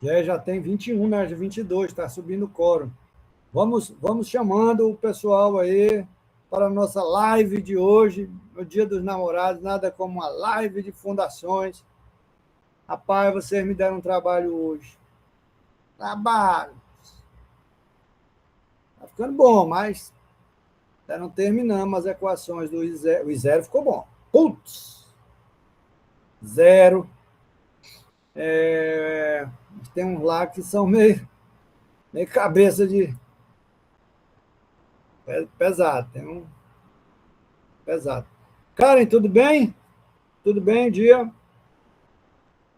Já tem 21, né? Já 22, está subindo o quórum. Vamos chamando o pessoal aí para a nossa live de hoje, no Dia dos Namorados, nada como uma live de fundações. Rapaz, vocês me deram um trabalho hoje. Trabalho. Tá ficando bom, mas ainda não terminamos as equações do I0. O I0 ficou bom. Putz! Zero. Tem uns lá que são meio cabeça de pesado. Tem um pesado. Karen, tudo bem? Tudo bem, dia?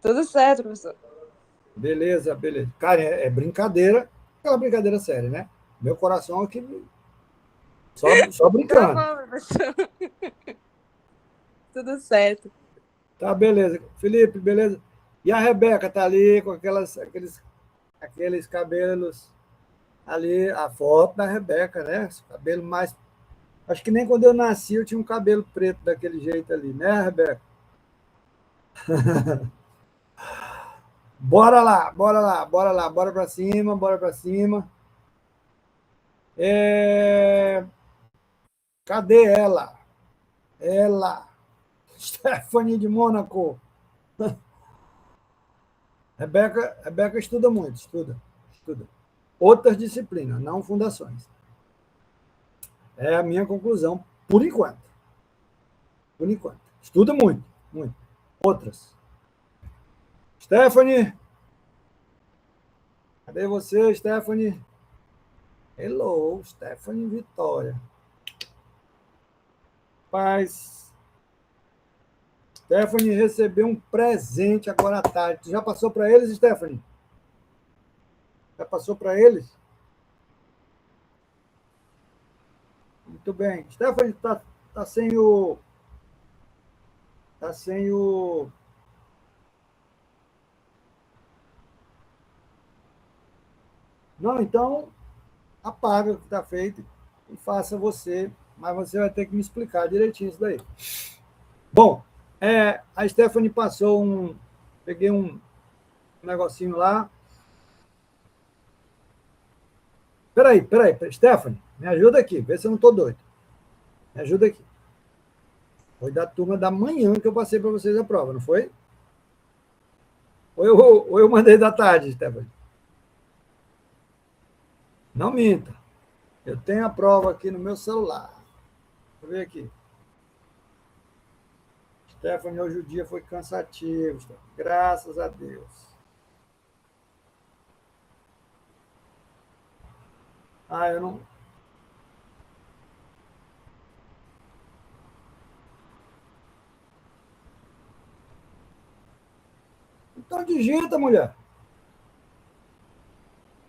Tudo certo, professor. Beleza, beleza. Karen, é brincadeira, aquela brincadeira séria, né? Meu coração aqui só Tá brincando. bom, professor. Tudo certo. Tá, beleza. Felipe, beleza? E a Rebeca tá ali com aqueles cabelos ali, a foto da Rebeca, né? Esse cabelo mais. Acho que nem quando eu nasci eu tinha um cabelo preto daquele jeito ali, né, Rebeca? Bora lá, bora lá, bora lá, bora pra cima, bora pra cima. É... Cadê ela? Ela, Stephanie de Mônaco. Rebeca estuda muito, estuda. Outras disciplinas, não fundações. É a minha conclusão, por enquanto. Por enquanto. Estuda muito, muito. Outras. Stephanie, cadê você, Stephanie? Hello, Stephanie Vitória. Paz. Stephanie recebeu um presente agora à tarde. Tu já passou para eles, Stephanie? Já passou para eles? Muito bem. Stephanie tá sem o. Tá sem o. Não, então apaga o que está feito e faça você, mas você vai ter que me explicar direitinho isso daí. Bom, a Stephanie passou peguei um negocinho lá. Peraí, Stephanie, me ajuda aqui, vê se eu não estou doido. Me ajuda aqui. Foi da turma da manhã que eu passei para vocês a prova, não foi? Ou eu mandei da tarde, Stephanie? Não minta. Eu tenho a prova aqui no meu celular. Deixa eu ver aqui. Stephanie, hoje o dia foi cansativo, Stephanie. Graças a Deus. Eu não. Então digita, mulher.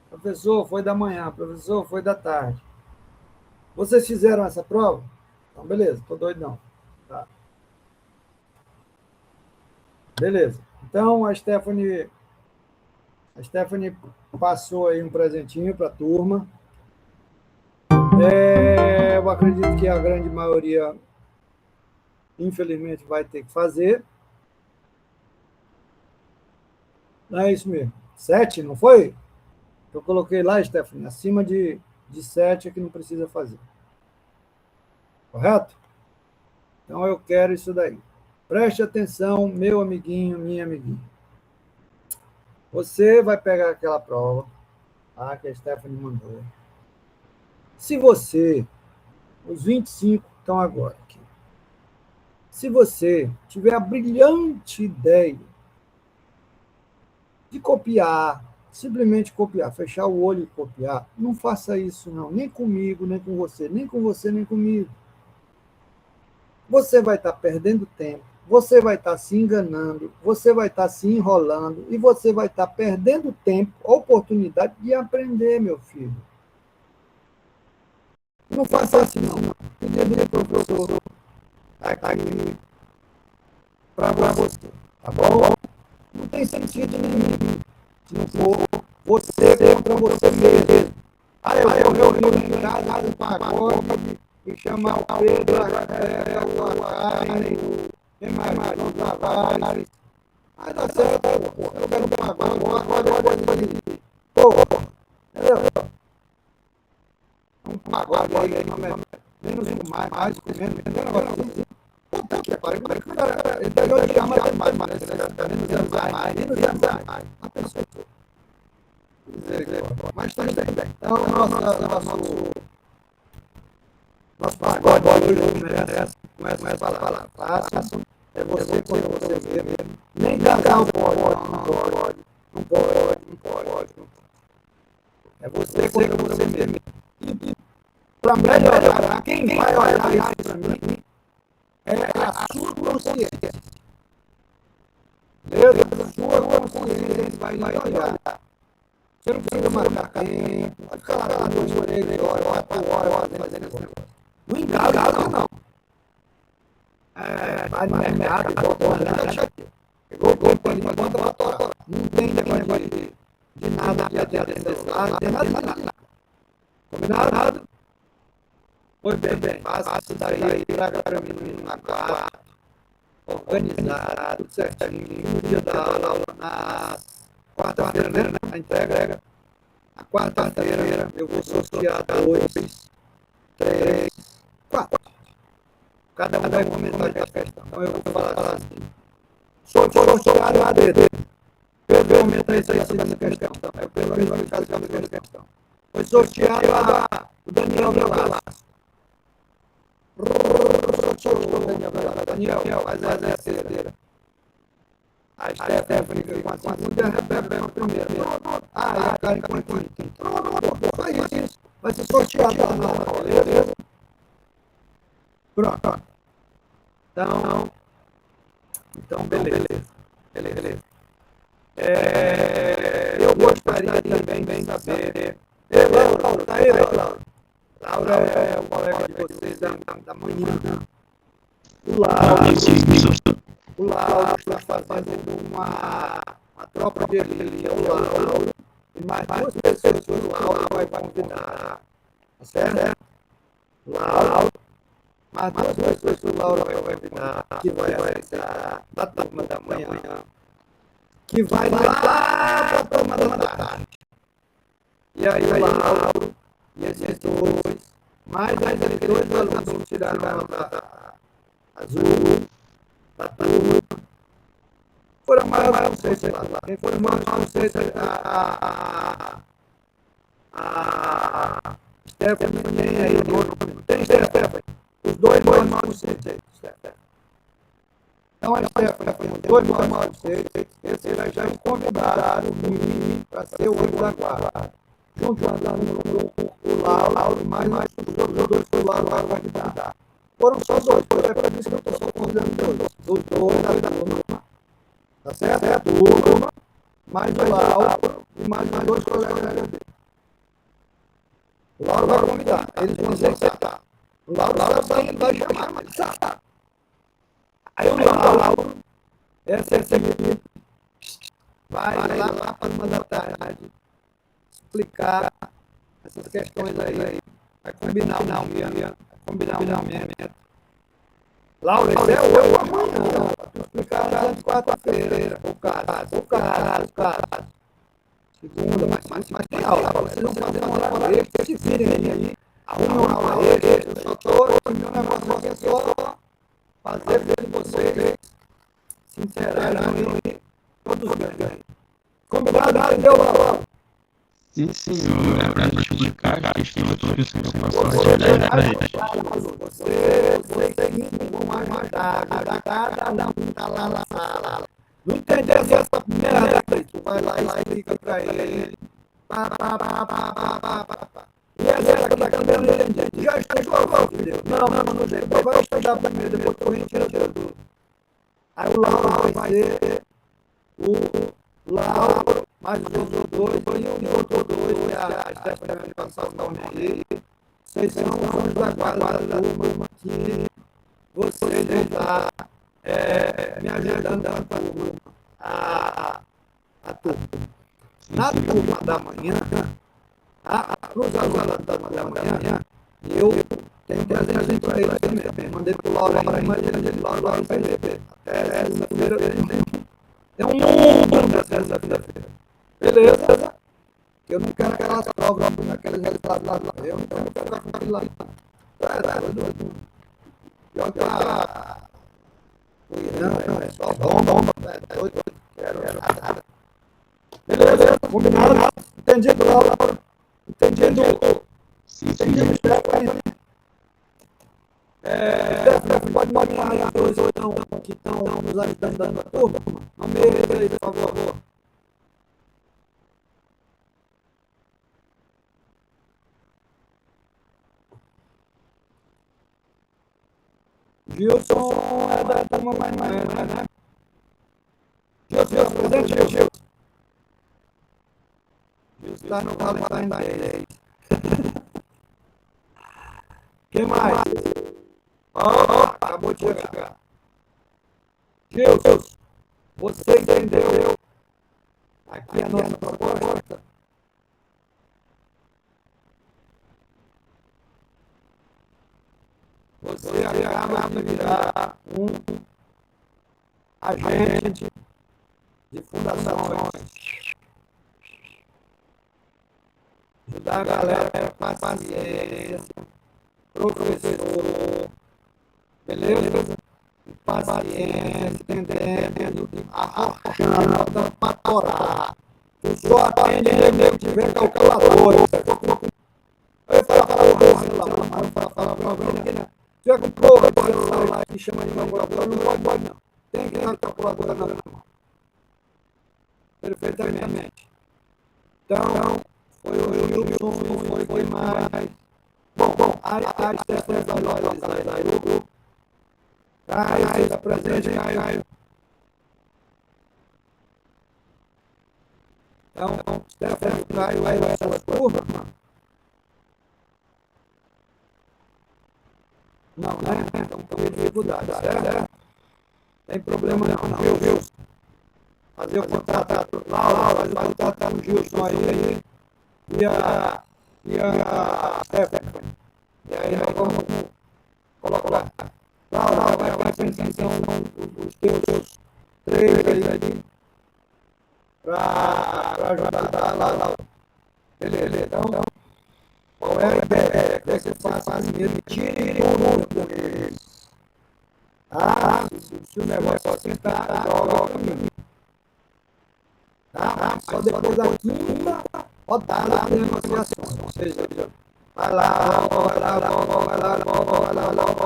Professor, foi da manhã. Professor, foi da tarde. Vocês fizeram essa prova? Então, beleza, tô doido não. Tá. Beleza. Então, a Stephanie passou aí um presentinho para a turma. Eu acredito que a grande maioria, infelizmente, vai ter que fazer. Não é isso mesmo. 7, não foi? Eu coloquei lá, Stephanie, acima de 7 é que não precisa fazer. Correto? Então eu quero isso daí. Preste atenção, meu amiguinho, minha amiguinha. Você vai pegar aquela prova que a Stephanie mandou. Se você, os 25 estão agora aqui, se você tiver a brilhante ideia de copiar, simplesmente copiar, fechar o olho e copiar, não faça isso não, nem comigo, nem com você, nem com você, nem comigo. Você vai estar perdendo tempo, você vai estar se enganando, você vai estar se enrolando e você vai estar perdendo tempo, oportunidade de aprender, meu filho. Não faça assim, não. Entendeu, professor? Aqui para você, tá bom? Não tem sentido nenhum se não for você contra você mesmo. Eu reuni em casa do pagode e chamar o Pedro, a Rafael, a Karen, quem mais? O Tavares, Aí dá certo, pô. Eu quero um pagode de. Pô, entendeu? Um pagode aí, menos um mais, menos, entendeu? Um negócio assim. Puta que pariu, cara. Ele deve odiar mais, menos é mais. A pessoa. Mas também. Então, nosso pagode hoje começa a falar fácil. É você quando você vê mesmo. Nem casal pode. Não pode. É você quando você vê mesmo. E para melhorar, quem vai olhar isso para mim é a sua consciência. Beleza? A sua consciência vai olhar. Você não precisa marcar tempo, pode ficar lá 2 horas, 4 horas fazendo esse negócio. Não engasa, não. Vai no mercado e bota uma lancha, pegou o corpo ali, bota pra torar. Não tem negócio de nada que até desse lado, não tem nada. Combinado? Pois bem, faça isso daí, traga pra mim na quarta, organizado, tudo certinho, no dia da aula, na quarta-feira, né? A entrega. Na quarta-feira eu vou sortear 2, 3, 4. Cada um vai comentar a questão. Então eu vou falar assim. Sorteado a dedo. Eu vou comentar isso aí nessa questão. Eu pelo menos vou ficar nessa questão. Foi sorteado o Daniel Velasco. Daniel, faz a terceira. A Stephanie veio com a segunda e a Rebeca com a primeira. E a Karen com a quinta. Só isso. Vai ser sorteado lá na hora, beleza? Pronto. Então beleza. Eu gostaria também de saber. Laura, tá aí, Laura? Laura é um colega de vocês da manhã. O Lauro está fazendo uma tropa de elite. O Lauro e mais 2 pessoas que o Lauro vai convidar. Tá certo? Lauro, mais 2 pessoas que o Lauro vai convidar, que vai acessar da turma da manhã, que vai lá para a turma da tarde. E aí o Lauro e esses 2, mais aqueles 2 alunos que tiraram a nota azul da turma, foram mais vocês lá. Quem foram mais vocês a Stephanie tem aí o nome. Tem Stephanie. Os 2 mais vocês. Então a Stephanie, 2 mais vocês. Esse já me convidaram para ser o olho da guarda. Junto o Lauro, mais os outros 2 que o Lauro vai me dar. Foram só 2, é para isso que eu estou só convidando 2. Os 2 da turma. Tá certo? Turma, mais o Lauro e mais 2 colegas dele. O Lauro vai convidar, eles vão aceitar. O Lauro sabe que vai chamar, ele sabe. Aí o Lauro, essa equipe, vai lá para uma da tarde explicar essas questões aí. Vai combinar um dia, vai combinar um momento. Laura, esse é hoje amanhã. Vou explicar na quarta-feira. O caso. Segunda, mas tem aula. Vocês vão fazer uma aula extra. Se virem aí, arrumem uma aula extra. Eu só estou meu negócio aqui é só fazer com que vocês se interajam e todos ganham. Combinado, entendeu, Laura? Sim, senhor. É pra gente explicar a questão aqui que o senhor passou a verdade pra gente. Você com mais cada um tá lá na sala. Não entendeu essa merda aí? Tu vai lá e explica pra ele. E às vezes aqui tá já estudou, filho. Não sei. Vai estudar primeiro, depois tu retira tudo. Aí o Lauro vai ser o Lauro, mais os outros 2, e o outro 2, que a Stephanie vai passar o nome aí. Vocês são os da guarda da turma que vocês vão estar me ajudando a turma. Na turma da manhã, nos alunos da turma da manhã, eu tenho presente para eles também. Mandei para o Lauro aí, mas ele Lauro vai ver. Até segunda-feira eu tenho Tem um mundo nessa vida. Beleza? Eu não quero aquelas provas, aqueles resultados lá. Eu não quero ficar com aquilo lá. Tá doido. Pior que não, é só bomba, é doido. Quero nada. Beleza? Combinado? Entendido, Laura? Entendido? Sim, Entendido, Stephanie? Stephanie, pode mandar aí dois ou não que estão nos ajudando na turma? Nomeia aí, por favor. Gilson é da turma mais, né? Gilson, presente, Gilson. Gilson está no Valentine Day. Quem mais? Acabou de chegar. Gilson, você entendeu? Aqui é a nossa proposta. Você acaba de virar um agente de fundações. Ajudar a galera com paciência, professor, beleza? Paciência, entendendo, arrochando, para torar. Tu só atende nego que tiver calculadora. Eu falo pra você, tiver com porra de celular que chama de calculadora, não pode não. Tem que ter uma calculadora na mão. Perfeitamente. Então, foi o Wilson, foi mais. Bom, a Stephanie vai localizar aí o grupo. Caio, seja presente, Caio. Então, Stephanie, Caio, aí vai essa turma. Não, né? Então, tem dificuldade, certo? Tem problema não, viu? Fazer o contato lá, faz o contato com o Gilson aí. E a Stephanie. E aí nós vamos colocar. Lá, vai pensar então os teus três aí para ajudar lá. Beleza, então, qual é a ideia? Que você faça mesmo, tire o número deles. Tá? Se o negócio assim tá, joga caminho. Tá? Só depois da quinta rodada de negociação. Ou seja, vai lá,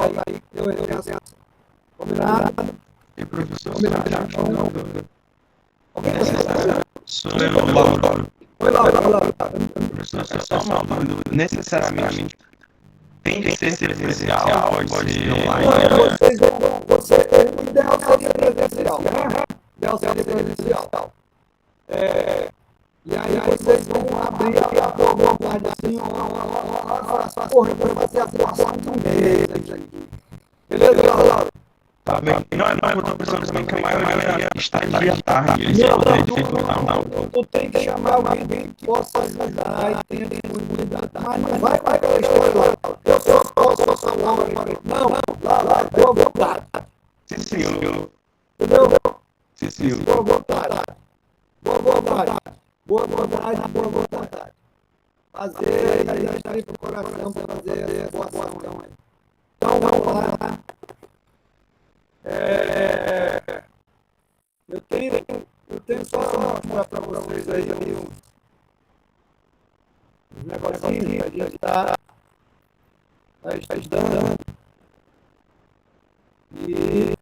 aí eu entro. Combinado? E professor, Combinado. sou eu, Lauro. Oi, Laura. Professor, só uma dúvida. Necessariamente tem que ser presencial, pode ser online. O ideal seria presencial, né? O ideal seria presencial. E aí vocês vão abrir a vontade assim, porra, vai fazer a situação de um mês aqui. Beleza, Laura? Tá bem. Não, eu tô pensando também que a maioria está de tarde. Eles têm dificuldade. Tu tem que chamar alguém que possa ajudar e tenha disponibilidade. Mas não vai aquela história lá. Eu sou Laura. Não, lá, boa vontade. Sim, senhor. Entendeu? Sim, senhor. Boa vontade. Boa vontade. Fazer, aí está aí pro coração para fazer a boa ação aí. Então, vamos lá. Eu tenho só mostrar para vocês aí os negocinhos que a gente está estudando. E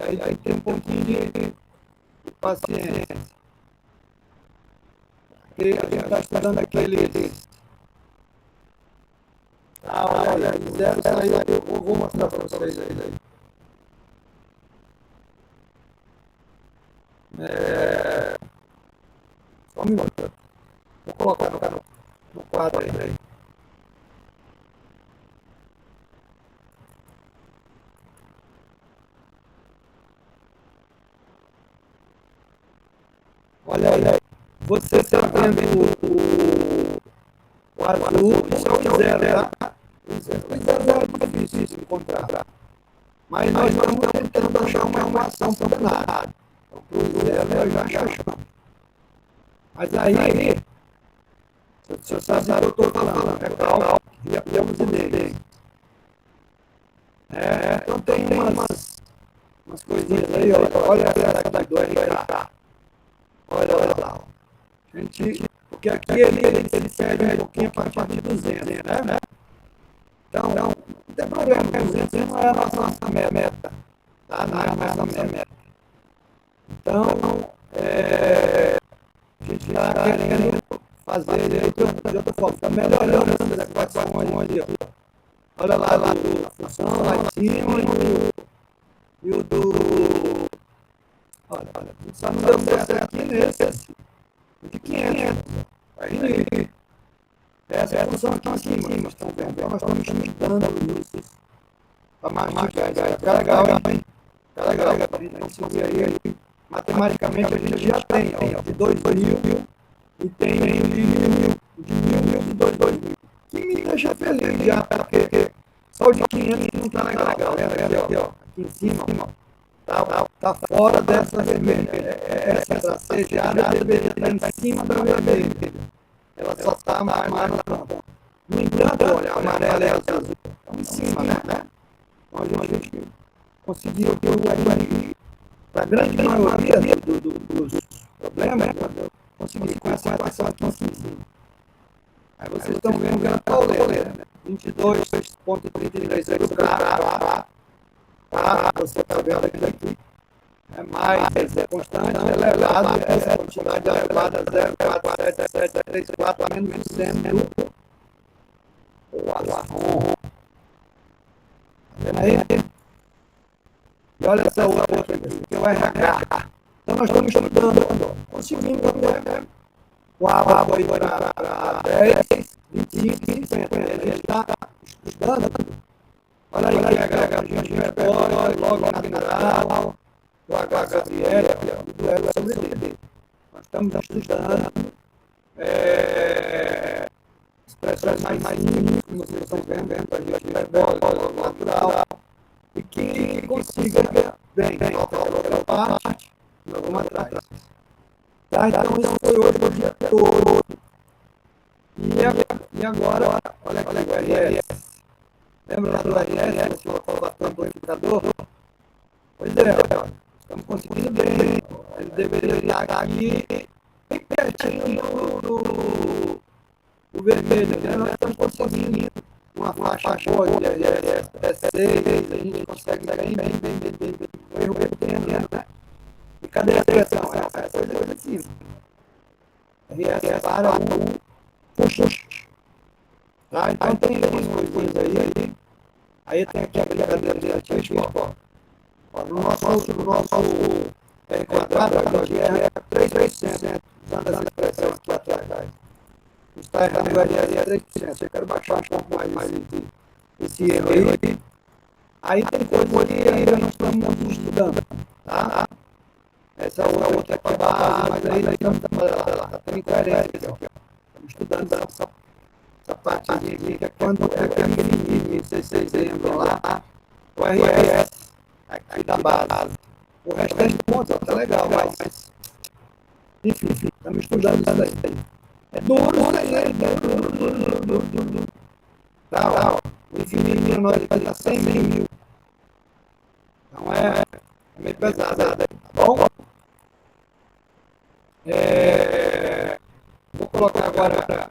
aí tem um pouquinho de paciência. Porque a gente está estudando aqueles. Olha, zero saiu, eu vou mostrar para vocês aí. Só um minuto. Vou colocar no quadro aí. Olha aí. Você está vendo o azul, isso é o zero, tá? O zero é difícil de encontrar. Mas nós estamos tentando achar uma equação para o danado. O Cruzeiro nós já achamos. Mas aí, você sabe o que eu estou falando, é tal, já temos ideias. Então tem umas coisinhas aí, olha essa daqui do RK. Olha lá. Porque aqui ele serve um pouquinho para partir de 200, né? Então, não tem problema, 200 não é a nossa meta. Tá? Não é a nossa meta. Então, a gente está querendo fazer de outra forma. Está melhorando essa equação ali, ó. Olha lá a função lá em cima e o do... Olha, só não deu certo aqui nesse de 500. Aí, essa é a função aqui em cima. Estão vendo? Então, nós estamos estudando isso. Para mastigar. Fica legal, hein? Fica legal. Então, se você aí, matematicamente, a gente já tem, ó, de 2.000 e tem de 1.000 e 2.000. Que me deixa feliz já, porque só o de 500 não está legal. Aqui, ó, aqui em cima, tá fora dessa vermelha. Essa traceada deveria estar em cima da vermelha. Ela só está mais na ponta. No entanto, olha, a amarela e a azul estão em cima, né? Então a gente conseguiu que a grande maioria dos problemas, consegui com essa equação aqui em cima. Aí vocês estão vendo a pauleira, né? 22,33 do cara. Você está vendo aqui. É mais, é constante, elevado, essa quantidade elevada, 0,4734 a menos de 100 o azarron. Tá vendo aí? E olha essa outra aqui, que é o RH. Então nós estamos estudando, conseguimos até o aba aí para 10, 25, 50. A gente está estudando. Olha aí, RH, a gente repõe, logo natural. Do H. Gabriel, do Elo sobre ele. Nós estamos estudando expressões mais simples, como vocês estão vendo, a gente repõe, natural, e que consiga bem, falta outra parte, nós vamos atrás. Tá? Então, isso foi hoje o dia todo. E agora, olha aqui o RS. Lembra lá do RS, que eu estava batendo o amplificador? Pois é, estamos conseguindo bem. Ele deveria estar aqui bem pertinho do vermelho, né? Nós estamos conseguindo uma faixa boa de RS 6, a gente consegue bem, um erro pequeno, né? E cadê a pressão? Essa coisa aqui. RS para o push. Tá? Então tem algumas coisas aí. Aí tem aqui a brincadeira de ativo, no nosso R quadrado, aqui é 3%, usando essa expressão aqui atrás. Está errado o RS 3%. Eu quero baixar um pouco mais esse erro aí. Aí tem coisa que ainda nós estamos estudando, tá? Essa outra aqui é base, mas aí nós estamos lá. Tem incoerência aqui, ó. Estamos estudando essa parte aqui, que é quando é aquele nível que vocês lembram lá, o RS. Aqui da base. O restante do ponto está legal, mas enfim, estamos estudando isso aí. É duro isso aí, duro. Tá, ó. O infinito para nós vai dar 100 mil. Então é meio pesado aí, tá bom? Vou colocar agora.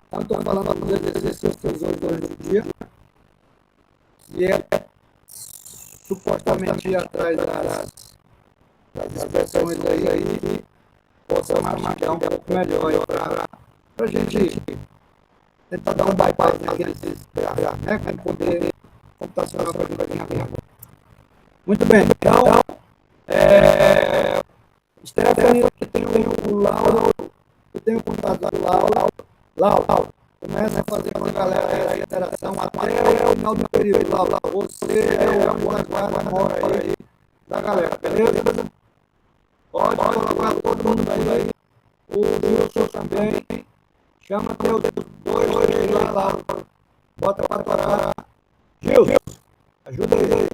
Então, estou falando dos exercícios que usamos durante o dia, que é supostamente ir atrás das expressões aí que possam mastigar um pouco melhor para a gente tentar dar um bypass naqueles né, com poder computacional para a gente ganhar. Muito bem, então, Stephanie, eu tenho o Lauro, eu tenho o contato do Lauro, começa a fazer com a galera a interação até o final do período. Lauro, você é o guarda aí da galera, beleza? Pode colocar todo mundo aí. O Gilson também. Chama teus 2, 3 lá. Bota para parar. Gilson, ajuda aí.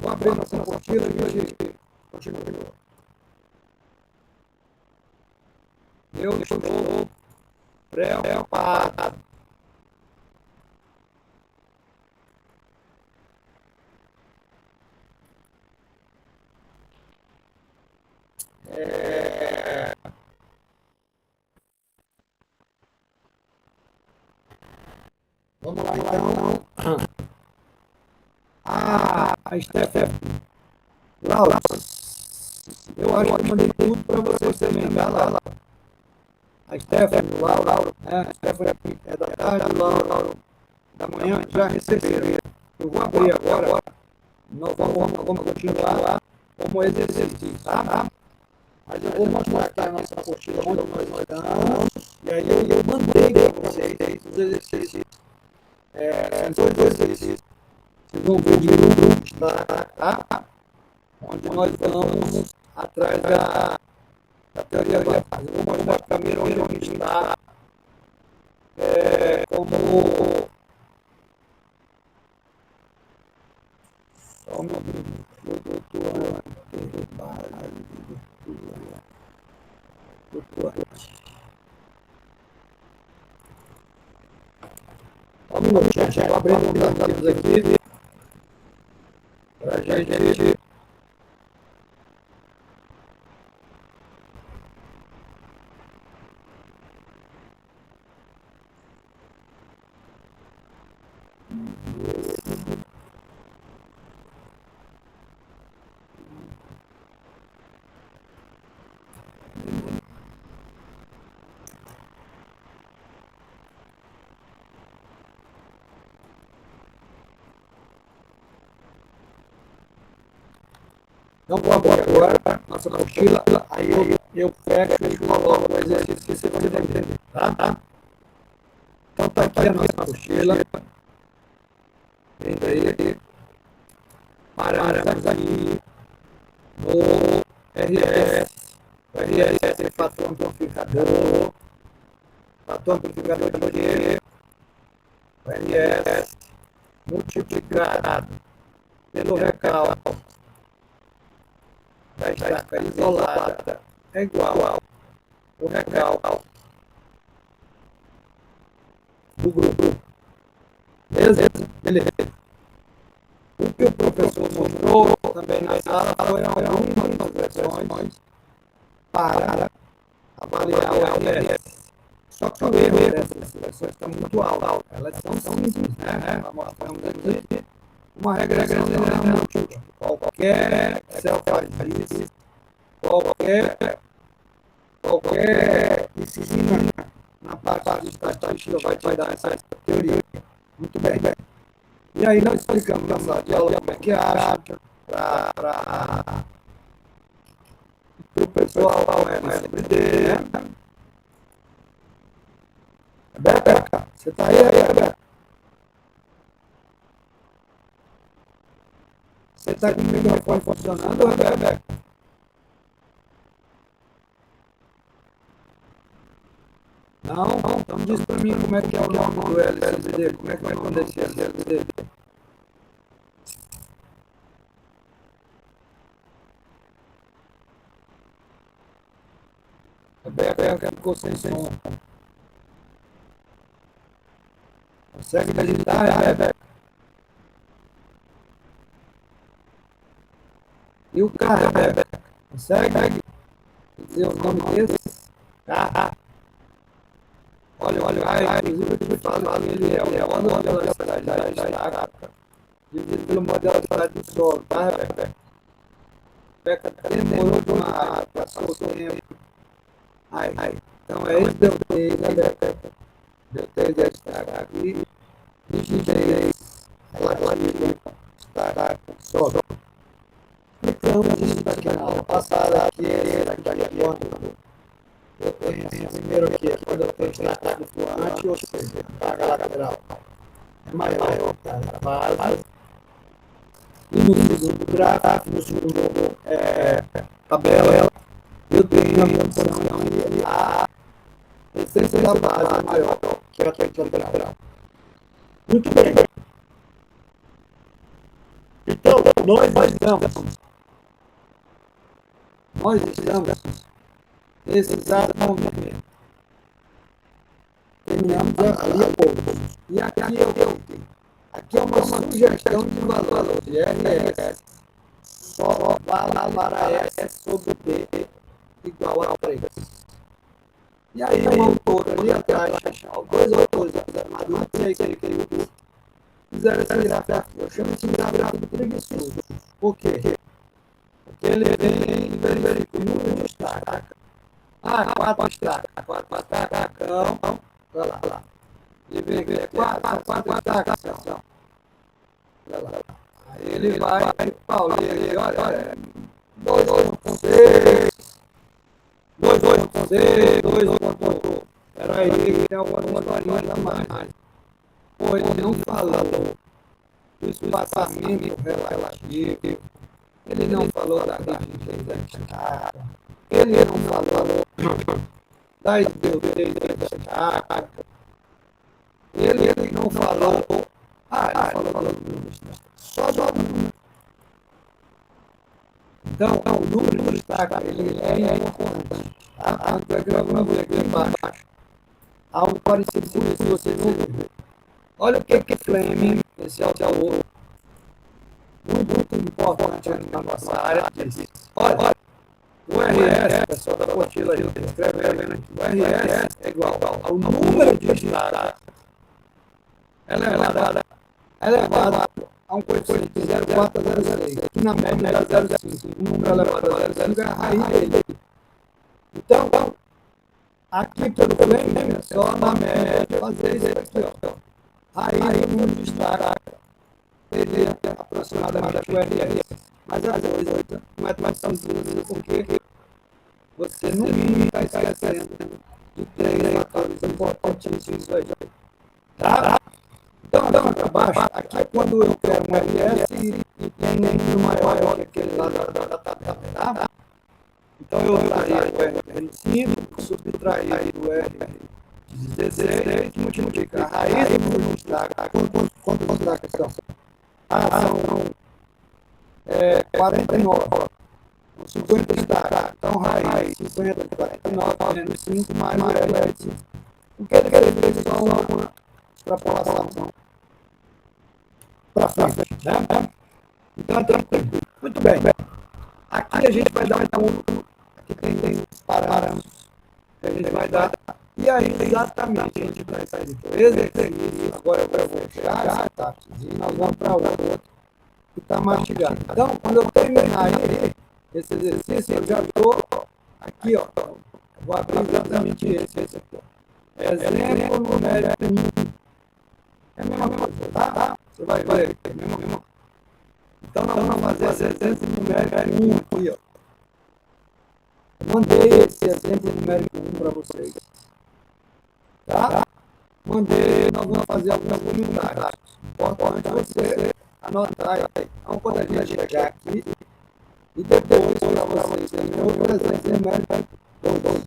Vamos abrir nossa apostila e a gente continua. Eu estou preocupado. Vamos lá, então. A Stephanie. Laura, eu acho que eu mandei tudo para vocês também, vai lá. A Stephanie, Laura, a Stephanie é da tarde, Laura, da manhã, já receberam. Eu vou abrir agora, nós vamos continuar como exercício, tá? Mas eu vou mostrar aqui a nossa apostila onde nós estamos, e aí eu mandei para vocês os exercícios. São dois exercícios. Vocês vão ver de grupos, tá? Onde nós vamos atrás da teoria básica. Eu vou mostrar primeiro onde a gente está como... Só um minuto. Só um minuto, gente. Estou abrindo os arquivos aqui para a gente... Então, vou agora nossa apostila, aí eu fecho e coloco o exercício que você vai entender, tá? Então, tá aqui a nossa apostila. Vem daí. Paramos aqui no RS. O RS é fator amplificador. Fator amplificador de quê? O RS multiplicado pelo recalque da estaca isolada é igual ao recalque do grupo. Beleza? O que o professor mostrou também na sala foi algumas versões para avaliar o RS. Só que o erro dessas versões está muito alto. Elas são simples, né? Nós mostramos aqui uma regressão múltipla. Qualquer Excel faz isso, qualquer disciplina na parte de estatística vai dar essa teoria. Muito bem. E aí nós explicamos na sala de aula como é que acha, para o pessoal compreender. Rebeca, você está aí, Rebeca? Você está com o microfone funcionando, Rebeca? Não? Então diz para mim como é que é o nome do LSD, como é que vai acontecer esse LSD? Rebeca ficou sem som. Consegue digitar, Rebeca? E o cara, Rebeca? Consegue dizer o nome desse? Olha, inclusive eu te falo que ele é o ano pela cidade da estaca, dividido pelo modelo de cidade do solo, tá, Rebeca? Rebeca demorou demais, passou o tempo. Então é esse deltei, né, Rebeca? Deltei da estaca aqui, digitei relativo estaca solo. Explicamos isso daqui na aula passada, aqui quando eu tenho assim, primeiro aqui, quando eu tenho estaca flutuante, ou seja, a carga lateral é maior que a base. E no segundo gráfico, no segundo tabela, eu tenho a condição de a essência da base é maior que a tensão lateral. Muito bem. Então, nós estamos nesse exato momento. Terminamos ali a pouco. E aqui é uma sugestão de valor de RS. Só vale para S sobre D igual a 3. E aí um autor ali atrás, dois autores armaduros que fizeram esse gráfico. Eu chamo esse gráfico preguiçoso. Por quê? Porque ele vem e verifica o número de estacas. 4 estacas, 4 estacas, não, olha lá. Ele vem aqui, 4 estacas, olha lá. Aí ele vai, Paulinho, olha, 2.6, 2.6, peraí, tem alguma historinha a mais. Pô, ele não falou do espaçamento relativo, ele não falou da identidade, ele não falou da esbeltez da estaca, ele não falou, ele falou só do número. Então, o número de estaca, ele é importante. Tanto é que eu vou aqui embaixo. Algo parecido com isso, vocês vão ver. Olha o que Fleming, esse autor, muito importante na nossa área, diz. Olha, o RS, pessoal da apostila aí, escrevendo aqui, o RS é igual ao número de estaca elevado a um coeficiente de 0,406, que na média é 0,5. Um número elevado a 0,5 é a raiz dele. Então, aqui pelo Fleming, é só na média fazer isso aqui, ó. Raiz do número de estaca seria aproximadamente o RS. Mas às vezes, não é mais tão simples, porque você no mínimo está esquecendo de 3 fatores importantíssimos aí. Tá? Então, para baixo, aqui é quando eu quero um RS e tem um número maior que aquele lá da tabela. Então, eu usaria o R5, subtrair do R16, multiplicar a raiz do número de estaca. Quantos estacas são? São 49. 50 estacas. Então, raiz 50 de 49 menos 5 mais o R5. O que ele quer dizer é só uma extrapolação para frente, né? Então, tranquilo. Muito bem. Aqui a gente vai dar um ponto. Aqui tem parâmetros que a gente vai dar. E aí, exatamente, a gente vai sair do exercício. Agora eu vou chegar essa etapa. E nós vamos para outro que está mastigado. Então, quando eu terminar aí esse exercício, eu já estou aqui, ó. Eu vou abrir exatamente esse aqui. Exemplo numérico 1. É a mesma coisa, tá? Você vai ver, é a mesma coisa. Então, nós vamos fazer esse exemplo numérico 1 aqui, ó. Eu mandei esse exemplo numérico 1 para vocês. Tá? Mandei, nós vamos fazer algumas unidades. Importante você anotar aí. Então, quando a gente chegar aqui, e depois para vocês terem outro exemplo numérico 2.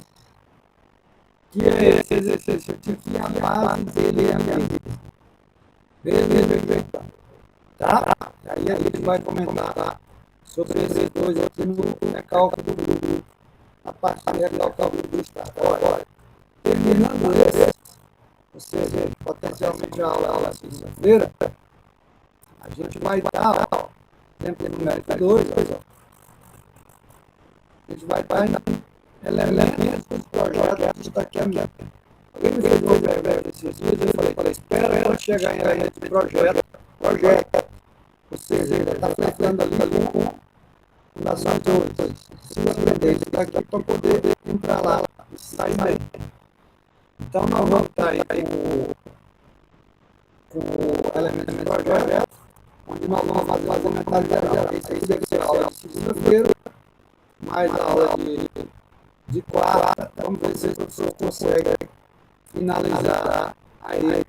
Que é esse exercício de que a base dele é a mesma. Beleza? Tá? Aí a gente vai comentar sobre esses dois aqui no recálculo do grupo. A parte de recálculo do estado. Olha, terminando esse, ou seja, potencialmente a aula sexta-feira, a gente vai dar, ó, exemplo numérico 2, ó. A gente vai dar elementos dos projetos de destaqueamento. Alguém me fez uma breve esses dias, eu falei, espera ela chegar em elemento de projeto, ou seja, ele está flertando ali com fundações de outras. Precisa aprender isso daqui para poder entrar lá e sair bem. Então, nós vamos estar aí com o elemento de projeto, onde nós vamos fazer a mentalidade. Isso aí deve ser aula de segunda-feira, mais aula de quarta. Vamos ver se os professores conseguem finalizar aí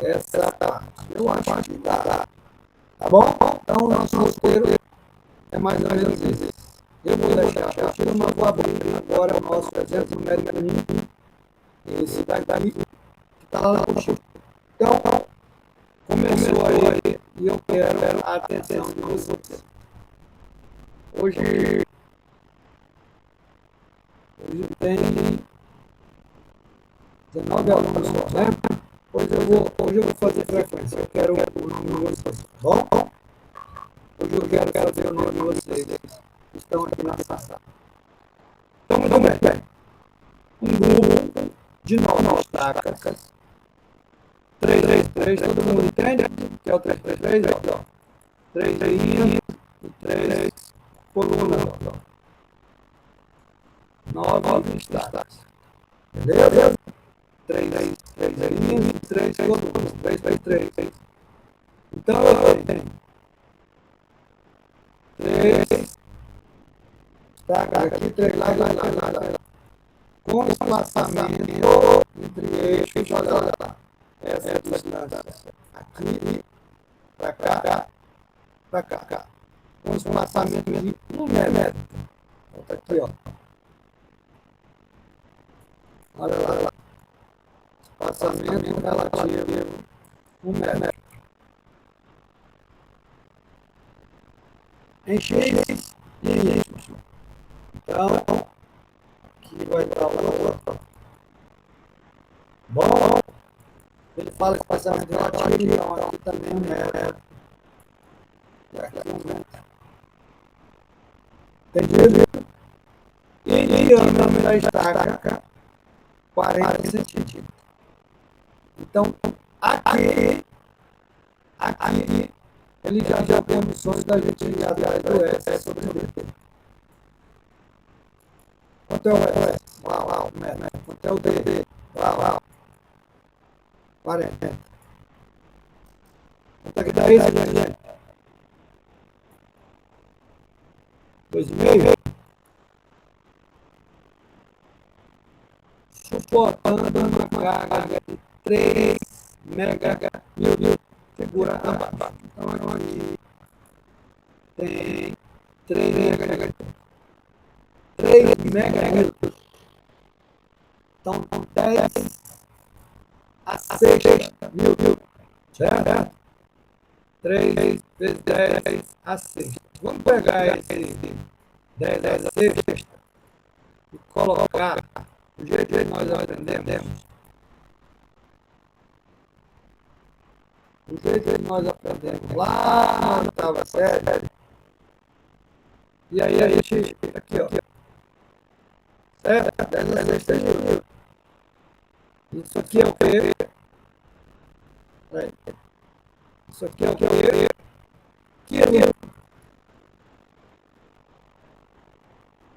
essa parte. Eu acho que dá. Tá bom? Então, o nosso roteiro é mais ou menos isso. Eu vou deixar a apostila, mas vou abrir agora o nosso exemplo numérico 1. Esse daqui que está lá na apostila. Então, começou pessoa aí e eu quero a atenção de vocês. Hoje tem 19 alunos só, né? Hoje eu vou fazer frequência. Eu quero o nome de vocês, tá bom? Hoje eu quero saber o nome de vocês que estão aqui na sala. Então, muito bem. Um grupo de 9 estacas. 3, todo mundo entende? Que é o 3, ó. 3 linhas e 3 colunas, ó. 9 estacas. Beleza? 3 linhas e 3 colunas. 3. Então eu tenho 3 estacas aqui, 3 lá. Com espaçamento entre eixos, olha lá. Essa distância aqui para cá. Com espaçamento de 1 metro. Volta aqui, ó. Olha lá. Espaçamento relativo 1 metro. Em X e em Y. Então, aqui vai dar o outro. Bom, ele fala espaçamento relativo, então aqui também 1 metro. E aqui 1 metro. Entendido? E diâmetro da estaca 40 centímetros. Então, aqui ele já tem opções da gente ir atrás do S sobre o D. Quanto é o S? Lá, 1 metro. Quanto é o D? Lá, 40. Quanto é que dá isso, gente? 2,5. Suportando uma carga de 3 MN segura abaixo. Então aqui tem 3 MN. Então 10 a 6 mil, certo? 3 vezes 10 a 6. Vamos pegar esse 10 a 6 e colocar do jeito que nós aprendemos. Do jeito que nós aprendemos lá na oitava série. E aí a gente, aqui ó, certo? 10 a 6 mil. Isso aqui é o quê? Isso aqui é o quê? Quilo.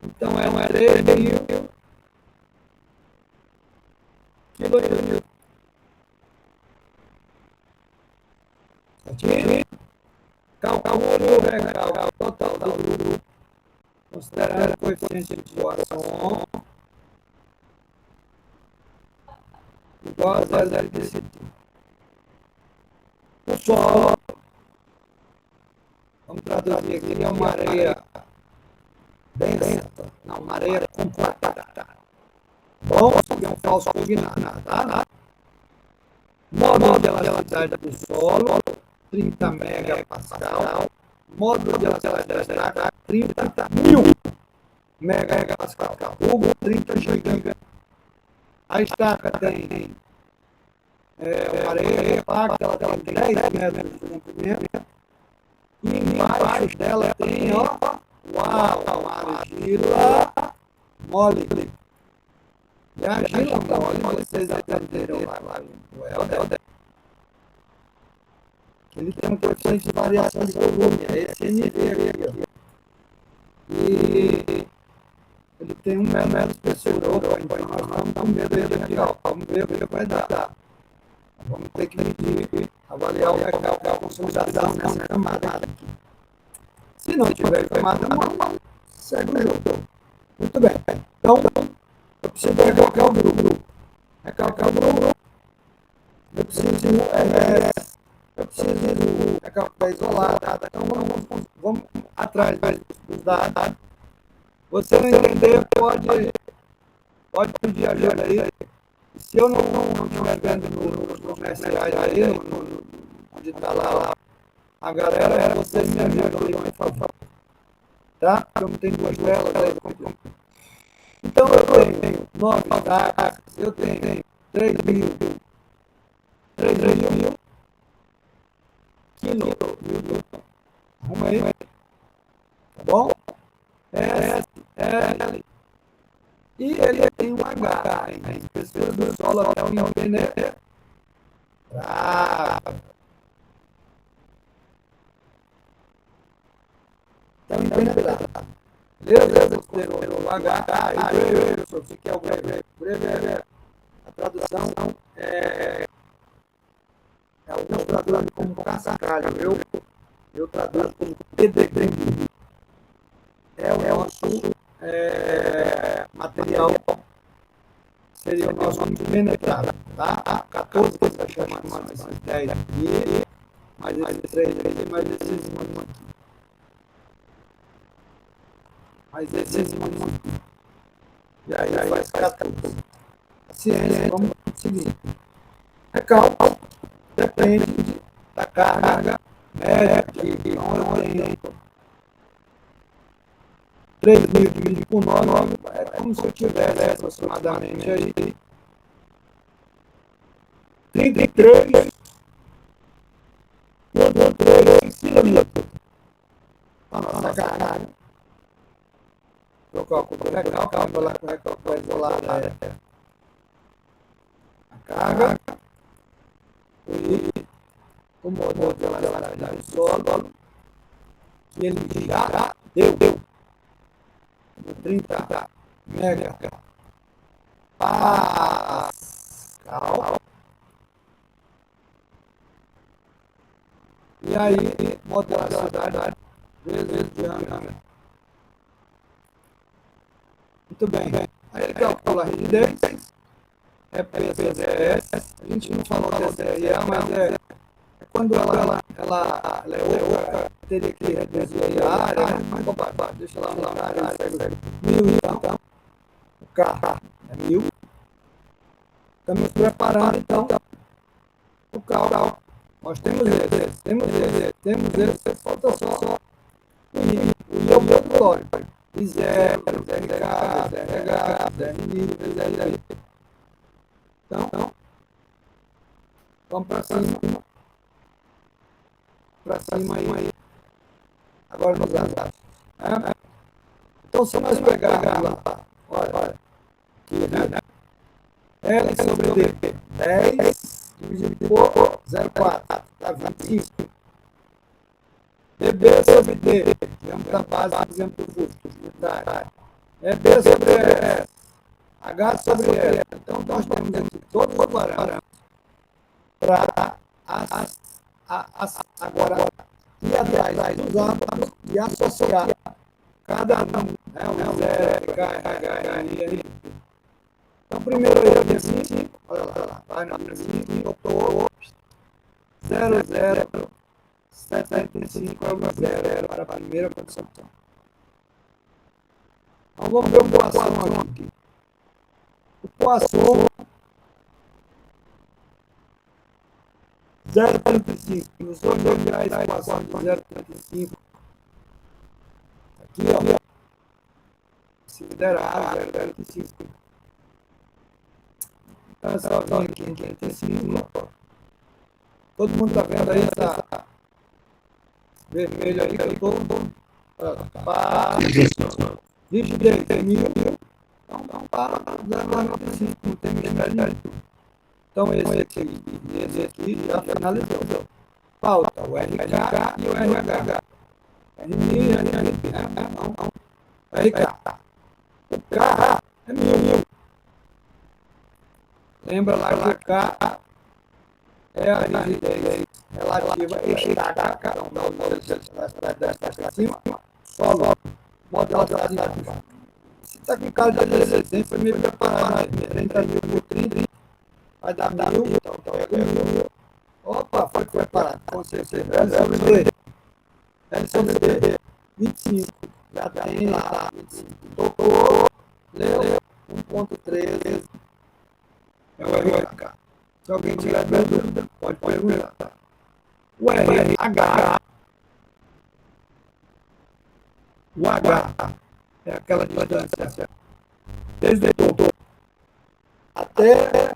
Então é 3.000 quilonewton. Certinho? Calcula o total do grupo, considerando o coeficiente de Poisson igual a 0,05. O solo, vamos traduzir aqui, é uma areia densa, não, uma areia compacta. Bom, é um falso cognado, tá? Módulo de elasticidade do solo, 30 megapascal. Módulo de elasticidade da estaca, 30.000 megapascal. Cubo, 30 giga. A estaca tem uma areia compacta, ela tem 10 metros de comprimento. E embaixo dela tem, ó, uma argila mole. E a argila mole, vocês aprenderam lá no Helder, ele tem um coeficiente de variação de volume, é esse NV aqui, ó. E ele tem 1 metro de espessura, então nós estamos com medo dele aqui, ó. Vamos ver o que vai dar. Vamos ter que medir, avaliar o que é a consolidação nessa camada aqui. Se não tiver camada, não segue o jogo. Muito bem. Então, eu preciso recalcar o grupo. Recalcar o grupo. Eu preciso recalcar isolada. Então, vamos atrás dos dados. Você não entender, pode pedir ajuda aí. Se eu não estiver vendo nos comerciais aí, digitar lá. A galera, vocês me ajudam ali, por favor. Tá? Eu não tenho duas telas aí. Então eu tenho 9 destaques, eu tenho 3.000 quilos. Arruma aí. Tá bom? S, L. E ele tem um H, hein? Espessura do solo até o nível penetra. Então, impenetrado. Beleza? O H e breve. O que é o breve? Breve, a tradução alguns traduzem como cascalho. Eu traduzo como pedregulho. É o nosso material, seria o nosso penetrado, tá? 14 que está chamando, esses 10 aqui, mais esses 3 aqui, mais esses 1 aqui. Mais esses 1 aqui. E aí faz 14. A ciência, vamos seguir. Recalque, depende da carga média que eu tenho. 3.000 dividido por 9 é como se eu tivesse aproximadamente aí 33,3 quilômetros a nossa carga. Eu calculo o recalque, vou lá com o recalque isolado. A carga e o modo de elasticidade do solo que ele já deu 30 mega Pascal e aí modo de elasticidade vezes diâmetro. Muito bem. Aí ele calcula a rigidez, é PCDS, a gente não falou DCRA, mas é quando ela é oca, teria que reduzir a área, mas deixa lá na área, 1.000, então, o carro é 1.000. Estamos preparando, então, o cálculo. Nós temos esse, falta só o laboratório. I zero, ZRK, ZRH, ZRI, ZRI. Então, vamos para cima. Para cima aí. Agora nos dados. Então, se nós pegarmos lá, olha, aqui, né? L sobre D, 10 dividido por 0,4, dá 25. DB sobre D, diâmetro da base, diâmetro do fusto, unidade. É B sobre S, H sobre L. Então, nós temos aqui todos os parâmetros para agora ir atrás dos âmbitos e associar cada um, zero, H, I. Então, primeiro eu tenho 5, olha lá, vai na 5, botou 0,075 é o 0 para a primeira condição. Então, vamos ver o Poisson aqui. O Poisson 0,35. Os dois originais Poisson de 0,35. Aqui, ó. Considerável, 0,35. Então, essa linha aqui, 85. Todo mundo está vendo aí essa vermelho aí, que todo mundo. Rigidez, 1.000. Então, para 0,95, não tem mistério. Então, esse aqui já finalizou. Falta o RK e o RH. RI, RNP. Não. RK. O K é 1.000. Lembra lá que o K é a rigidez relativa estaca. Então, dá o modelo para cima. Solo. Modelo de elasticidade. Se está com cara de adolescente, foi meio preparado. 30.000 por 30. Vai dar 1.000. Então, pega 1.000. Opa, foi preparado. Com certeza. L sobre D. L sobre D. 25. Já tem lá. 25. Doutor. Leu. 1,13. É o RK. Se alguém tiver dúvida, pode perguntar. O RH, o H é aquela distância desde o doutor até